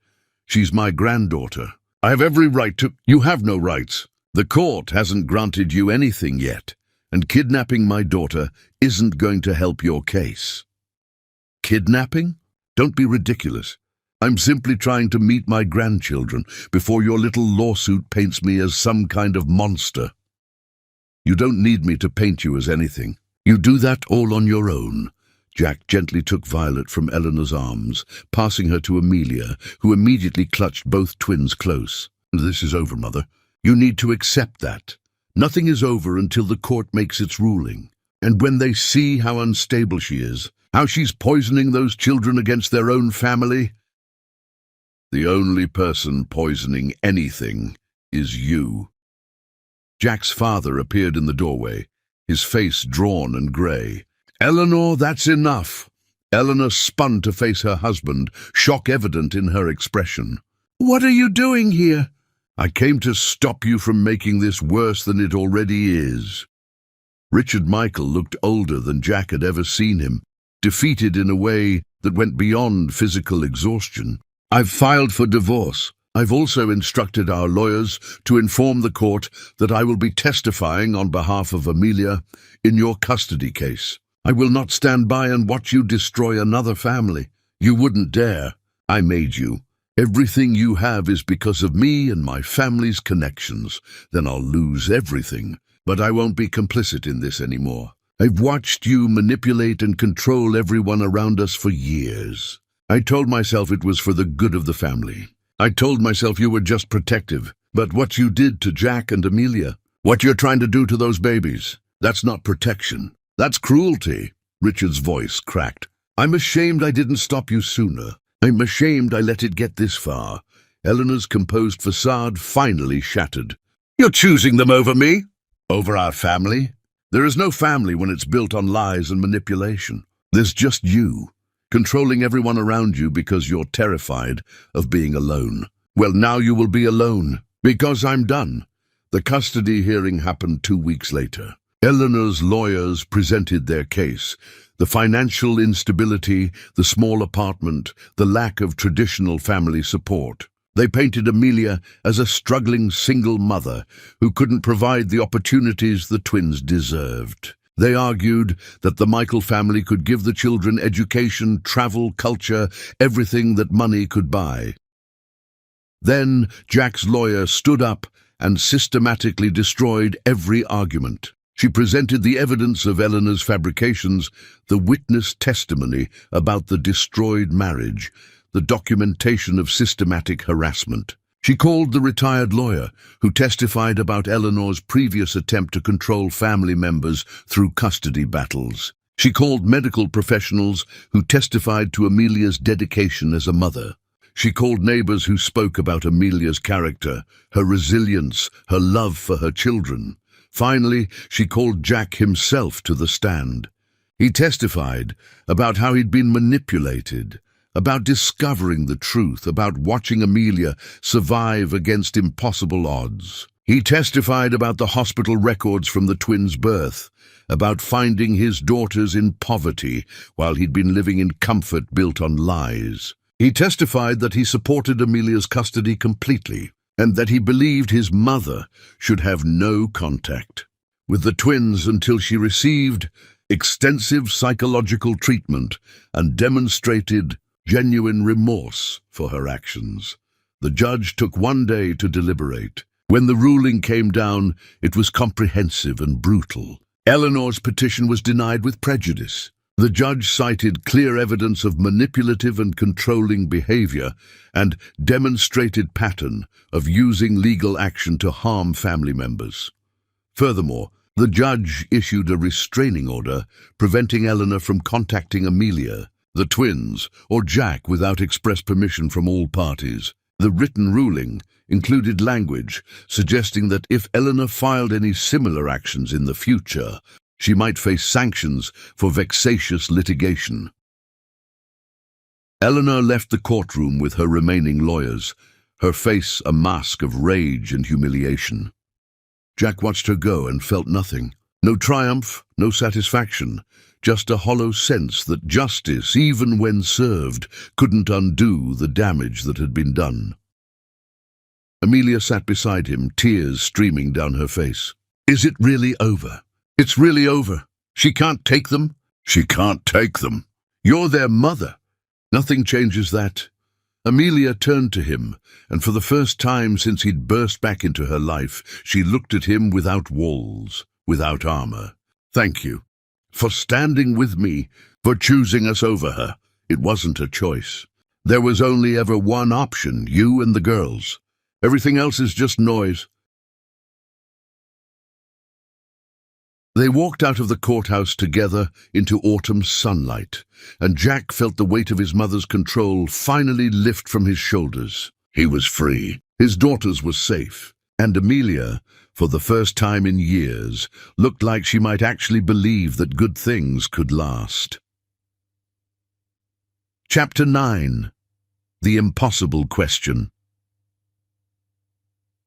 "She's my granddaughter. I have every right to—" "You have no rights. The court hasn't granted you anything yet, and kidnapping my daughter isn't going to help your case." "Kidnapping? Don't be ridiculous. I'm simply trying to meet my grandchildren before your little lawsuit paints me as some kind of monster." "You don't need me to paint you as anything. You do that all on your own." Jack gently took Violet from Eleanor's arms, passing her to Amelia, who immediately clutched both twins close. "This is over, Mother. You need to accept that. Nothing is over until the court makes its ruling. And when they see how unstable she is, how she's poisoning those children against their own family—" "The only person poisoning anything is you." Jack's father appeared in the doorway, his face drawn and grey. "Eleanor, that's enough." Eleanor spun to face her husband, shock evident in her expression. "What are you doing here?" "I came to stop you from making this worse than it already is." Richard Michael looked older than Jack had ever seen him, defeated in a way that went beyond physical exhaustion. I've filed for divorce. I've also instructed our lawyers to inform the court that I will be testifying on behalf of Amelia in your custody case. I will not stand by and watch you destroy another family. You wouldn't dare. I made you. Everything you have is because of me and my family's connections. Then I'll lose everything. But I won't be complicit in this anymore. I've watched you manipulate and control everyone around us for years. I told myself it was for the good of the family. I told myself you were just protective. But what you did to Jack and Amelia, what you're trying to do to those babies, that's not protection. That's cruelty. Richard's voice cracked. I'm ashamed I didn't stop you sooner. I'm ashamed I let it get this far. Eleanor's composed facade finally shattered. You're choosing them over me? Over our family? There is no family when it's built on lies and manipulation. There's just you, controlling everyone around you because you're terrified of being alone. Well, now you will be alone, because I'm done. The custody hearing happened 2 weeks later. Eleanor's lawyers presented their case. The financial instability, the small apartment, the lack of traditional family support. They painted Amelia as a struggling single mother who couldn't provide the opportunities the twins deserved. They argued that the Michael family could give the children education, travel, culture, everything that money could buy. Then Jack's lawyer stood up and systematically destroyed every argument. She presented the evidence of Eleanor's fabrications, the witness testimony about the destroyed marriage, the documentation of systematic harassment. She called the retired lawyer who testified about Eleanor's previous attempt to control family members through custody battles. She called medical professionals who testified to Amelia's dedication as a mother. She called neighbors who spoke about Amelia's character, her resilience, her love for her children. Finally, she called Jack himself to the stand. He testified about how he'd been manipulated, about discovering the truth, about watching Amelia survive against impossible odds. He testified about the hospital records from the twins' birth, about finding his daughters in poverty while he'd been living in comfort built on lies. He testified that he supported Amelia's custody completely, and that he believed his mother should have no contact with the twins until she received extensive psychological treatment and demonstrated genuine remorse for her actions. The judge took 1 day to deliberate. When the ruling came down, it was comprehensive and brutal. Eleanor's petition was denied with prejudice. The judge cited clear evidence of manipulative and controlling behavior and demonstrated pattern of using legal action to harm family members. Furthermore, the judge issued a restraining order preventing Eleanor from contacting Amelia, the twins, or Jack without express permission from all parties. The written ruling included language suggesting that if Eleanor filed any similar actions in the future, she might face sanctions for vexatious litigation. Eleanor left the courtroom with her remaining lawyers, her face a mask of rage and humiliation. Jack watched her go and felt nothing. No triumph, no satisfaction, just a hollow sense that justice, even when served, couldn't undo the damage that had been done. Amelia sat beside him, tears streaming down her face. Is it really over? It's really over. She can't take them? She can't take them. You're their mother. Nothing changes that. Amelia turned to him, and for the first time since he'd burst back into her life, she looked at him without walls, without armor. Thank you. For standing with me, for choosing us over her. It wasn't a choice. There was only ever one option, you and the girls. Everything else is just noise. They walked out of the courthouse together into autumn sunlight, and Jack felt the weight of his mother's control finally lift from his shoulders. He was free. His daughters were safe. And Amelia, for the first time in years, looked like she might actually believe that good things could last. Chapter 9. The Impossible Question.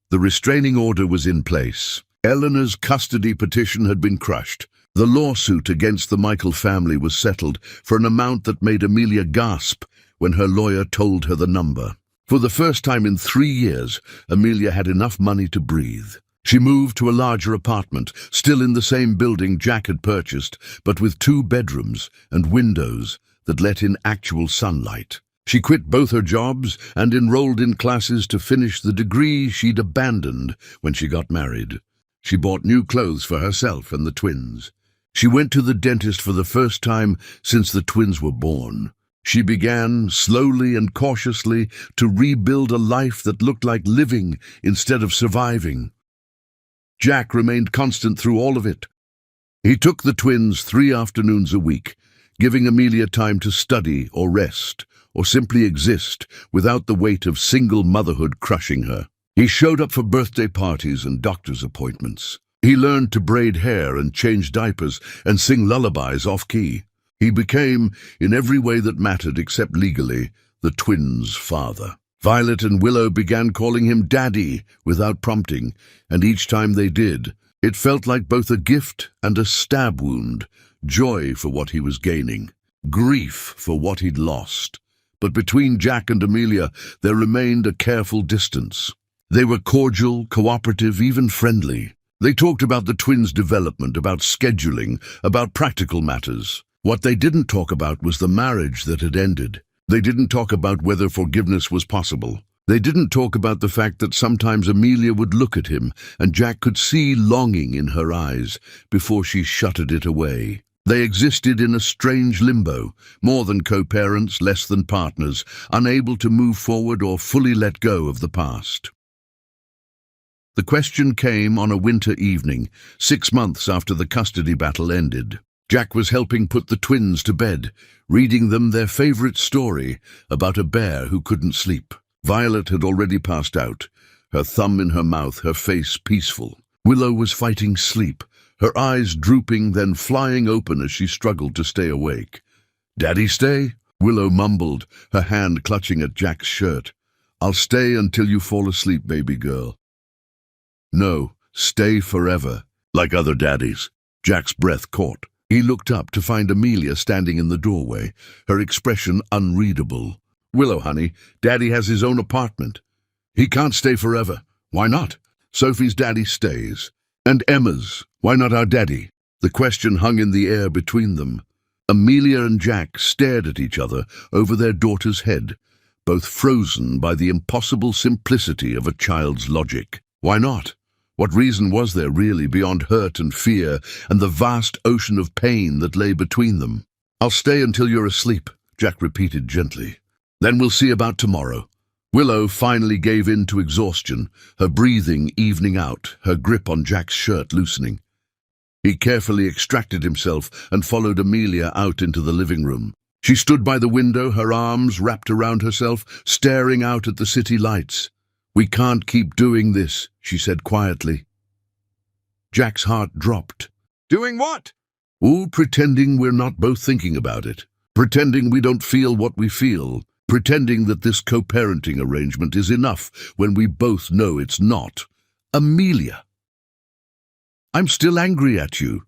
The restraining order was in place. Eleanor's custody petition had been crushed. The lawsuit against the Michael family was settled for an amount that made Amelia gasp when her lawyer told her the number. For the first time in 3 years, Amelia had enough money to breathe. She moved to a larger apartment, still in the same building Jack had purchased, but with 2 bedrooms and windows that let in actual sunlight. She quit both her jobs and enrolled in classes to finish the degree she'd abandoned when she got married. She bought new clothes for herself and the twins. She went to the dentist for the first time since the twins were born. She began, slowly and cautiously, to rebuild a life that looked like living instead of surviving. Jack remained constant through all of it. He took the twins 3 afternoons a week, giving Amelia time to study or rest, or simply exist without the weight of single motherhood crushing her. He showed up for birthday parties and doctor's appointments. He learned to braid hair and change diapers and sing lullabies off-key. He became, in every way that mattered except legally, the twins' father. Violet and Willow began calling him Daddy without prompting, and each time they did, it felt like both a gift and a stab wound, joy for what he was gaining, grief for what he'd lost. But between Jack and Amelia, there remained a careful distance. They were cordial, cooperative, even friendly. They talked about the twins' development, about scheduling, about practical matters. What they didn't talk about was the marriage that had ended. They didn't talk about whether forgiveness was possible. They didn't talk about the fact that sometimes Amelia would look at him and Jack could see longing in her eyes before she shuttered it away. They existed in a strange limbo, more than co-parents, less than partners, unable to move forward or fully let go of the past. The question came on a winter evening, 6 months after the custody battle ended. Jack was helping put the twins to bed, reading them their favorite story about a bear who couldn't sleep. Violet had already passed out, her thumb in her mouth, her face peaceful. Willow was fighting sleep, her eyes drooping, then flying open as she struggled to stay awake. "Daddy stay?" Willow mumbled, her hand clutching at Jack's shirt. "I'll stay until you fall asleep, baby girl." "No, stay forever, like other daddies." Jack's breath caught. He looked up to find Amelia standing in the doorway, her expression unreadable. "Willow, honey, Daddy has his own apartment." "He can't stay forever." "Why not?" "Sophie's daddy stays." "And Emma's. Why not our daddy?" The question hung in the air between them. Amelia and Jack stared at each other over their daughter's head, both frozen by the impossible simplicity of a child's logic. Why not? What reason was there really beyond hurt and fear and the vast ocean of pain that lay between them? "I'll stay until you're asleep," Jack repeated gently. "Then we'll see about tomorrow." Willow finally gave in to exhaustion, her breathing evening out, her grip on Jack's shirt loosening. He carefully extracted himself and followed Amelia out into the living room. She stood by the window, her arms wrapped around herself, staring out at the city lights. "We can't keep doing this," she said quietly. Jack's heart dropped. "Doing what?" "Oh, pretending we're not both thinking about it. Pretending we don't feel what we feel. Pretending that this co-parenting arrangement is enough when we both know it's not. Amelia." "I'm still angry at you."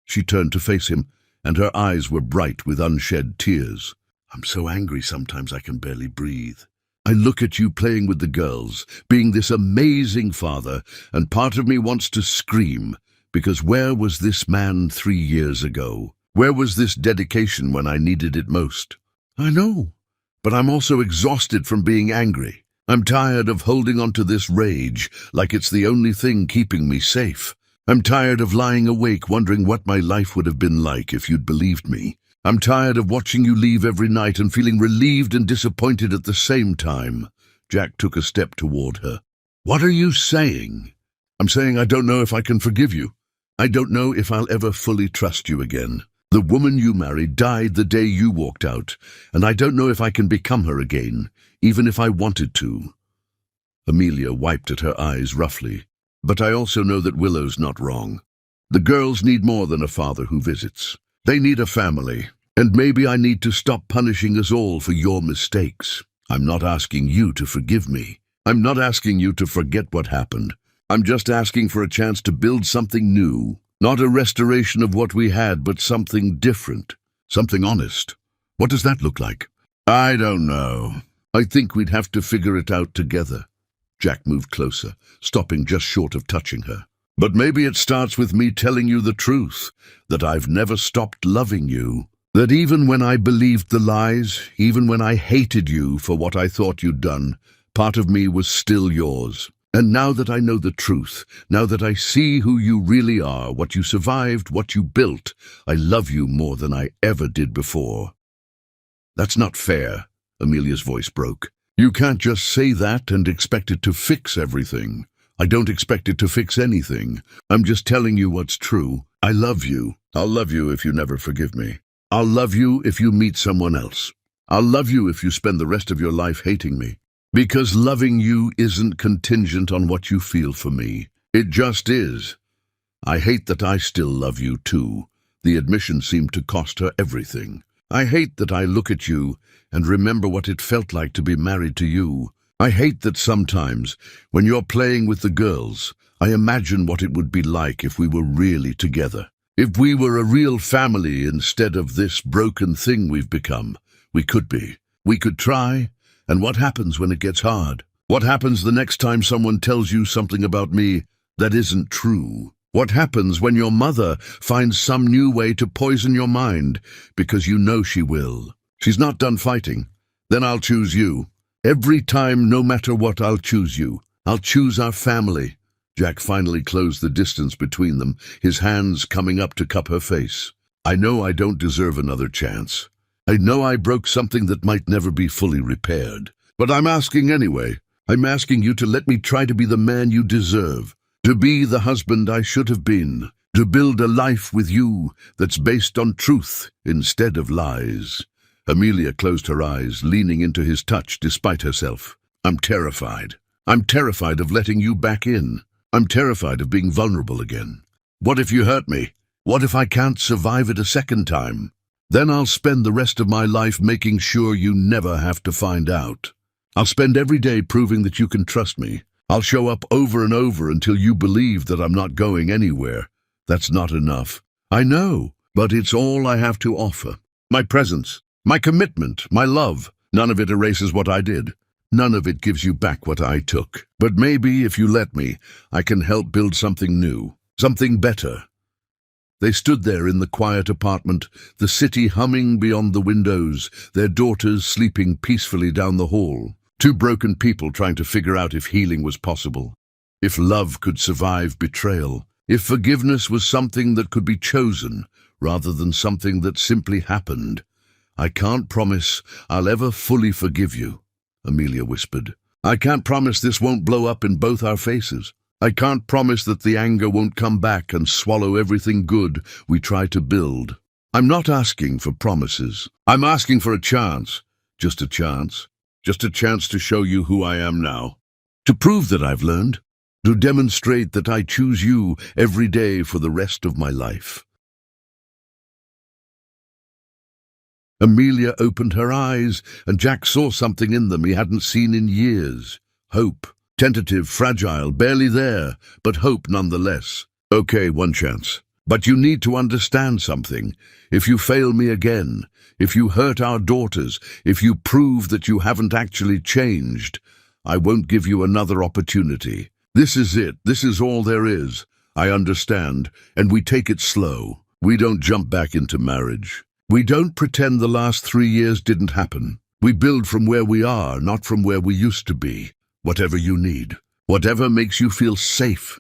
She turned to face him, and her eyes were bright with unshed tears. "I'm so angry sometimes I can barely breathe. I look at you playing with the girls, being this amazing father, and part of me wants to scream, because where was this man 3 years ago? Where was this dedication when I needed it most? I know, but I'm also exhausted from being angry. I'm tired of holding on to this rage like it's the only thing keeping me safe. I'm tired of lying awake wondering what my life would have been like if you'd believed me. I'm tired of watching you leave every night and feeling relieved and disappointed at the same time." Jack took a step toward her. "What are you saying?" "I'm saying I don't know if I can forgive you. I don't know if I'll ever fully trust you again. The woman you married died the day you walked out, and I don't know if I can become her again, even if I wanted to." Amelia wiped at her eyes roughly. "But I also know that Willow's not wrong. The girls need more than a father who visits. They need a family, and maybe I need to stop punishing us all for your mistakes. I'm not asking you to forgive me. I'm not asking you to forget what happened. I'm just asking for a chance to build something new. Not a restoration of what we had, but something different. Something honest. What does that look like?" I don't know. I think we'd have to figure it out together. Jack moved closer, stopping just short of touching her. But maybe it starts with me telling you the truth, that I've never stopped loving you. That even when I believed the lies, even when I hated you for what I thought you'd done, part of me was still yours. And now that I know the truth, now that I see who you really are, what you survived, what you built, I love you more than I ever did before. That's not fair, Amelia's voice broke. You can't just say that and expect it to fix everything. I don't expect it to fix anything. I'm just telling you what's true. I love you. I'll love you if you never forgive me. I'll love you if you meet someone else. I'll love you if you spend the rest of your life hating me. Because loving you isn't contingent on what you feel for me. It just is. I hate that I still love you too. The admission seemed to cost her everything. I hate that I look at you and remember what it felt like to be married to you. I hate that sometimes, when you're playing with the girls, I imagine what it would be like if we were really together. If we were a real family instead of this broken thing we've become. We could be. We could try. And what happens when it gets hard? What happens the next time someone tells you something about me that isn't true? What happens when your mother finds some new way to poison your mind because you know she will? She's not done fighting. Then I'll choose you. Every time, no matter what, I'll choose you. I'll choose our family. Jack finally closed the distance between them, his hands coming up to cup her face. I know I don't deserve another chance. I know I broke something that might never be fully repaired. But I'm asking anyway. I'm asking you to let me try to be the man you deserve. To be the husband I should have been. To build a life with you that's based on truth instead of lies. Amelia closed her eyes, leaning into his touch despite herself. I'm terrified. I'm terrified of letting you back in. I'm terrified of being vulnerable again. What if you hurt me? What if I can't survive it a second time? Then I'll spend the rest of my life making sure you never have to find out. I'll spend every day proving that you can trust me. I'll show up over and over until you believe that I'm not going anywhere. That's not enough. I know, but it's all I have to offer. My presence, my commitment, my love. None of it erases what I did. None of it gives you back what I took. But maybe, if you let me, I can help build something new, something better. They stood there in the quiet apartment, the city humming beyond the windows, their daughters sleeping peacefully down the hall. Two broken people trying to figure out if healing was possible, if love could survive betrayal, if forgiveness was something that could be chosen rather than something that simply happened. I can't promise I'll ever fully forgive you, Amelia whispered. I can't promise this won't blow up in both our faces. I can't promise that the anger won't come back and swallow everything good we try to build. I'm not asking for promises. I'm asking for a chance. Just a chance. Just a chance to show you who I am now. To prove that I've learned. To demonstrate that I choose you every day for the rest of my life. Amelia opened her eyes, and Jack saw something in them he hadn't seen in years. Hope. Tentative, fragile, barely there, but hope nonetheless. Okay, one chance. But you need to understand something. If you fail me again, if you hurt our daughters, if you prove that you haven't actually changed, I won't give you another opportunity. This is it. This is all there is. I understand, and we take it slow. We don't jump back into marriage. We don't pretend the last 3 years didn't happen. We build from where we are, not from where we used to be. Whatever you need. Whatever makes you feel safe.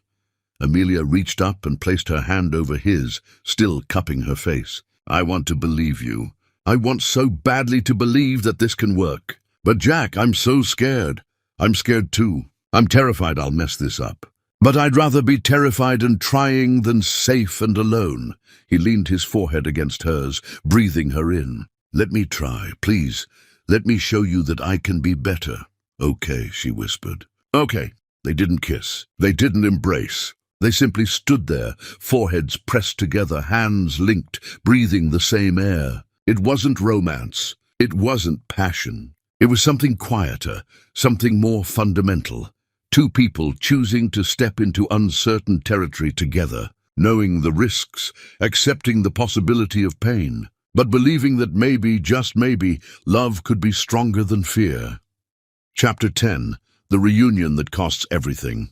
Amelia reached up and placed her hand over his, still cupping her face. I want to believe you. I want so badly to believe that this can work. But Jack, I'm so scared. I'm scared too. I'm terrified I'll mess this up. But I'd rather be terrified and trying than safe and alone. He leaned his forehead against hers, breathing her in. Let me try, please. Let me show you that I can be better. Okay, she whispered. Okay. They didn't kiss. They didn't embrace. They simply stood there, foreheads pressed together, hands linked, breathing the same air. It wasn't romance. It wasn't passion. It was something quieter, something more fundamental. Two people choosing to step into uncertain territory together, knowing the risks, accepting the possibility of pain. but believing that maybe, just maybe, love could be stronger than fear. Chapter 10. The reunion that costs everything.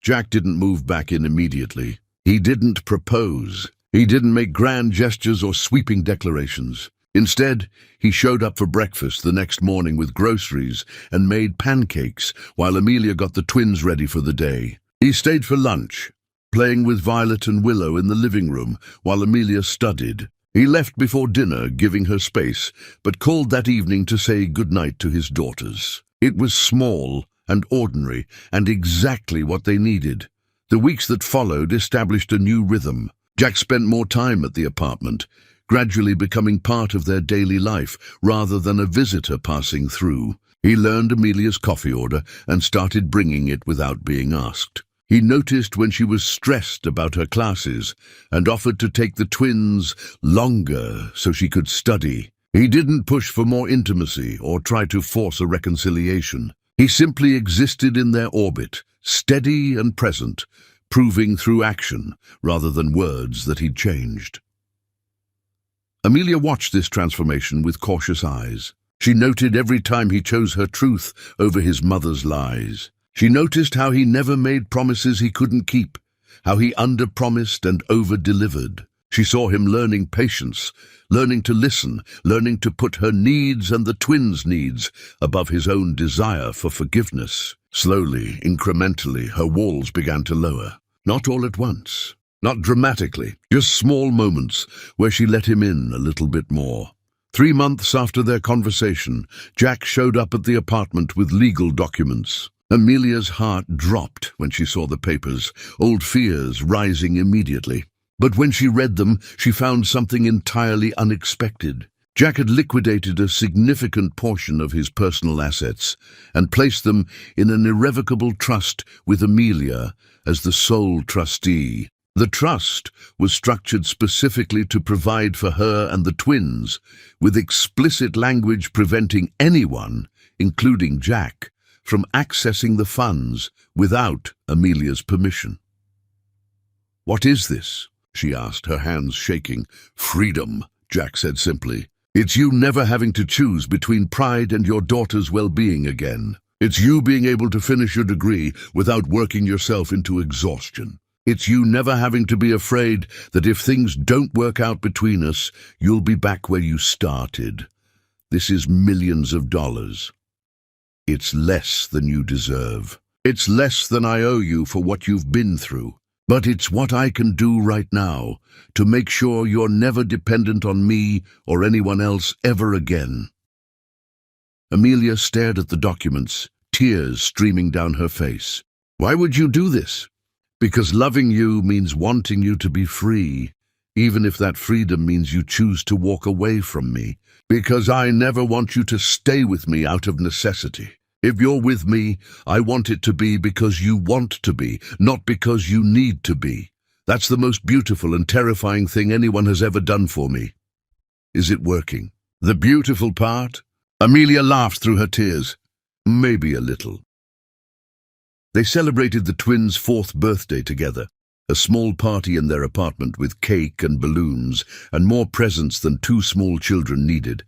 Jack didn't move back in immediately. He didn't propose. He didn't make grand gestures or sweeping declarations. Instead, he showed up for breakfast the next morning with groceries and made pancakes while Amelia got the twins ready for the day. He stayed for lunch, playing with Violet and Willow in the living room while Amelia studied. He left before dinner, giving her space, but called that evening to say goodnight to his daughters. It was small and ordinary, and exactly what they needed. The weeks that followed established a new rhythm. Jack spent more time at the apartment, gradually becoming part of their daily life rather than a visitor passing through. He learned Amelia's coffee order and started bringing it without being asked. He noticed when she was stressed about her classes and offered to take the twins longer so she could study. He didn't push for more intimacy or try to force a reconciliation. He simply existed in their orbit, steady and present, proving through action rather than words that he'd changed. Amelia watched this transformation with cautious eyes. She noted every time he chose her truth over his mother's lies. She noticed how he never made promises he couldn't keep, how he under-promised and over-delivered. She saw him learning patience, learning to listen, learning to put her needs and the twins' needs above his own desire for forgiveness. Slowly, incrementally, her walls began to lower. Not all at once, not dramatically, just small moments where she let him in a little bit more. 3 months after their conversation, Jack showed up at the apartment with legal documents. Amelia's heart dropped when she saw the papers, old fears rising immediately. But when she read them, she found something entirely unexpected. Jack had liquidated a significant portion of his personal assets and placed them in an irrevocable trust with Amelia as the sole trustee. The trust was structured specifically to provide for her and the twins, with explicit language preventing anyone, including Jack, from accessing the funds without Amelia's permission. "What is this?" she asked, her hands shaking. "Freedom," Jack said simply. "It's you never having to choose between pride and your daughter's well-being again. It's you being able to finish your degree without working yourself into exhaustion. It's you never having to be afraid that if things don't work out between us, you'll be back where you started. This is millions of dollars. It's less than you deserve. It's less than I owe you for what you've been through. But it's what I can do right now to make sure you're never dependent on me or anyone else ever again." Amelia stared at the documents, tears streaming down her face. "Why would you do this?" "Because loving you means wanting you to be free, even if that freedom means you choose to walk away from me. Because I never want you to stay with me out of necessity. If you're with me, I want it to be because you want to be, not because you need to be. That's the most beautiful and terrifying thing anyone has ever done for me." "Is it working?" "The beautiful part?" Amelia laughed through her tears. "Maybe a little." They celebrated the twins' 4th birthday together, a small party in their apartment with cake and balloons and more presents than 2 small children needed.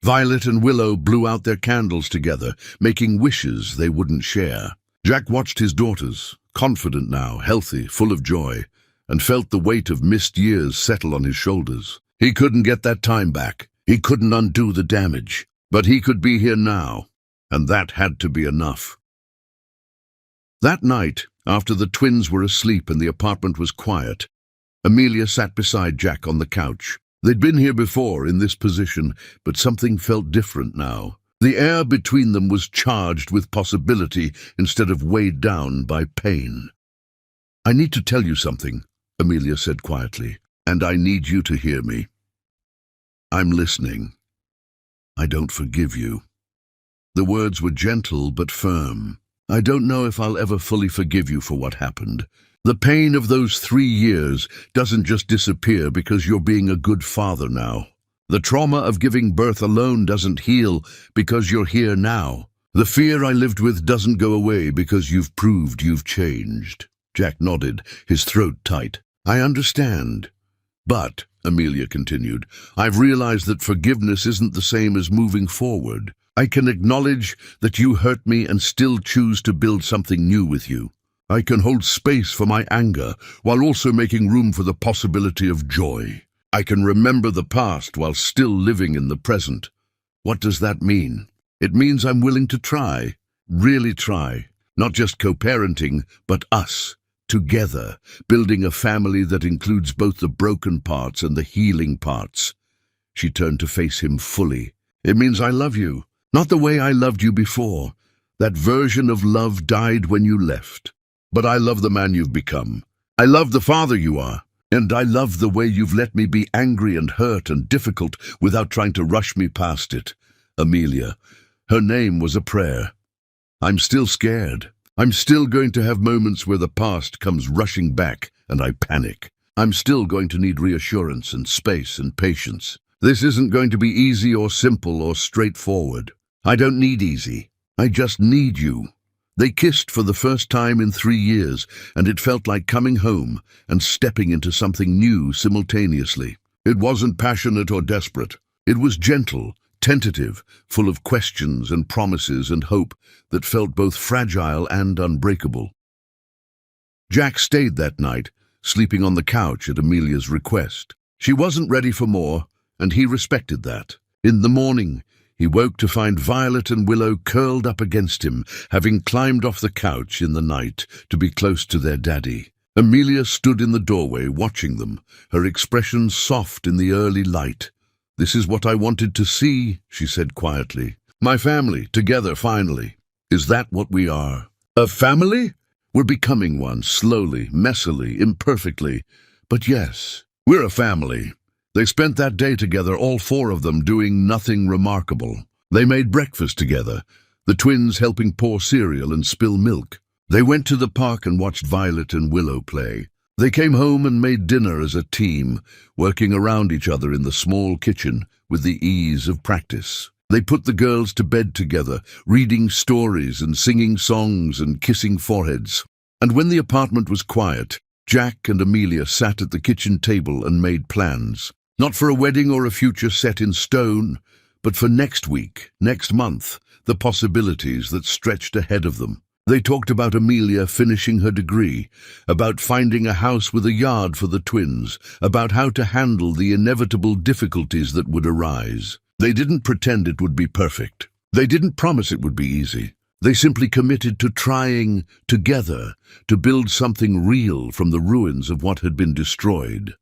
Violet and Willow blew out their candles together, making wishes they wouldn't share. Jack watched his daughters, confident now, healthy, full of joy, and felt the weight of missed years settle on his shoulders. He couldn't get that time back. He couldn't undo the damage. But he could be here now, and that had to be enough. That night, after the twins were asleep and the apartment was quiet, Amelia sat beside Jack on the couch. They'd been here before in this position, but something felt different now. The air between them was charged with possibility instead of weighed down by pain. "I need to tell you something," Amelia said quietly, "and I need you to hear me. I'm listening. I don't forgive you." The words were gentle but firm. "I don't know if I'll ever fully forgive you for what happened. The pain of those 3 years doesn't just disappear because you're being a good father now. The trauma of giving birth alone doesn't heal because you're here now. The fear I lived with doesn't go away because you've proved you've changed." Jack nodded, his throat tight. "I understand, But, Amelia continued, I've realized that forgiveness isn't the same as moving forward. I can acknowledge that you hurt me and still choose to build something new with you. I can hold space for my anger while also making room for the possibility of joy. I can remember the past while still living in the present. What does that mean? It means I'm willing to try, really try, not just co-parenting, but us, together, building a family that includes both the broken parts and the healing parts. She turned to face him fully. It means I love you, not the way I loved you before. That version of love died when you left. But I love the man you've become. I love the father you are. And I love the way you've let me be angry and hurt and difficult without trying to rush me past it. Amelia. Her name was a prayer. I'm still scared. I'm still going to have moments where the past comes rushing back and I panic. I'm still going to need reassurance and space and patience. This isn't going to be easy or simple or straightforward. I don't need easy. I just need you. They kissed for the first time in 3 years, and it felt like coming home and stepping into something new simultaneously. It wasn't passionate or desperate. It was gentle, tentative, full of questions and promises and hope that felt both fragile and unbreakable. Jack stayed that night, sleeping on the couch at Amelia's request. She wasn't ready for more, and he respected that. In the morning, he woke to find Violet and Willow curled up against him, having climbed off the couch in the night to be close to their daddy. Amelia stood in the doorway watching them, her expression soft in the early light. This is what I wanted to see, she said quietly. My family, together finally. Is that what we are? A family? We're becoming one, slowly, messily, imperfectly. But yes, we're a family. They spent that day together, all 4 of them, doing nothing remarkable. They made breakfast together, the twins helping pour cereal and spill milk. They went to the park and watched Violet and Willow play. They came home and made dinner as a team, working around each other in the small kitchen with the ease of practice. They put the girls to bed together, reading stories and singing songs and kissing foreheads. And when the apartment was quiet, Jack and Amelia sat at the kitchen table and made plans. Not for a wedding or a future set in stone, but for next week, next month, the possibilities that stretched ahead of them. They talked about Amelia finishing her degree, about finding a house with a yard for the twins, about how to handle the inevitable difficulties that would arise. They didn't pretend it would be perfect. They didn't promise it would be easy. They simply committed to trying, together, to build something real from the ruins of what had been destroyed.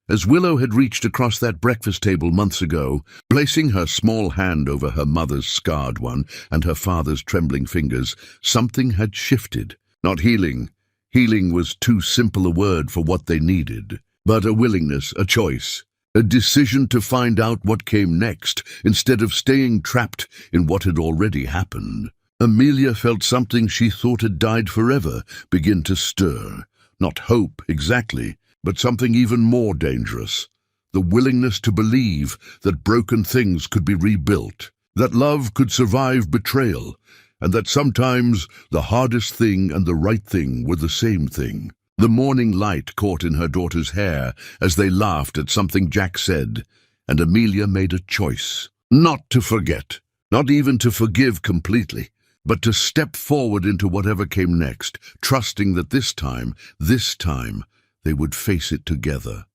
As Willow had reached across that breakfast table months ago, placing her small hand over her mother's scarred one and her father's trembling fingers, something had shifted. Not healing. Healing was too simple a word for what they needed. But a willingness, a choice, a decision to find out what came next, instead of staying trapped in what had already happened. Amelia felt something she thought had died forever begin to stir. Not hope, exactly, but something even more dangerous. The willingness to believe that broken things could be rebuilt, that love could survive betrayal, and that sometimes the hardest thing and the right thing were the same thing. The morning light caught in her daughter's hair as they laughed at something Jack said, and Amelia made a choice. Not to forget, not even to forgive completely, but to step forward into whatever came next, trusting that this time, they would face it together.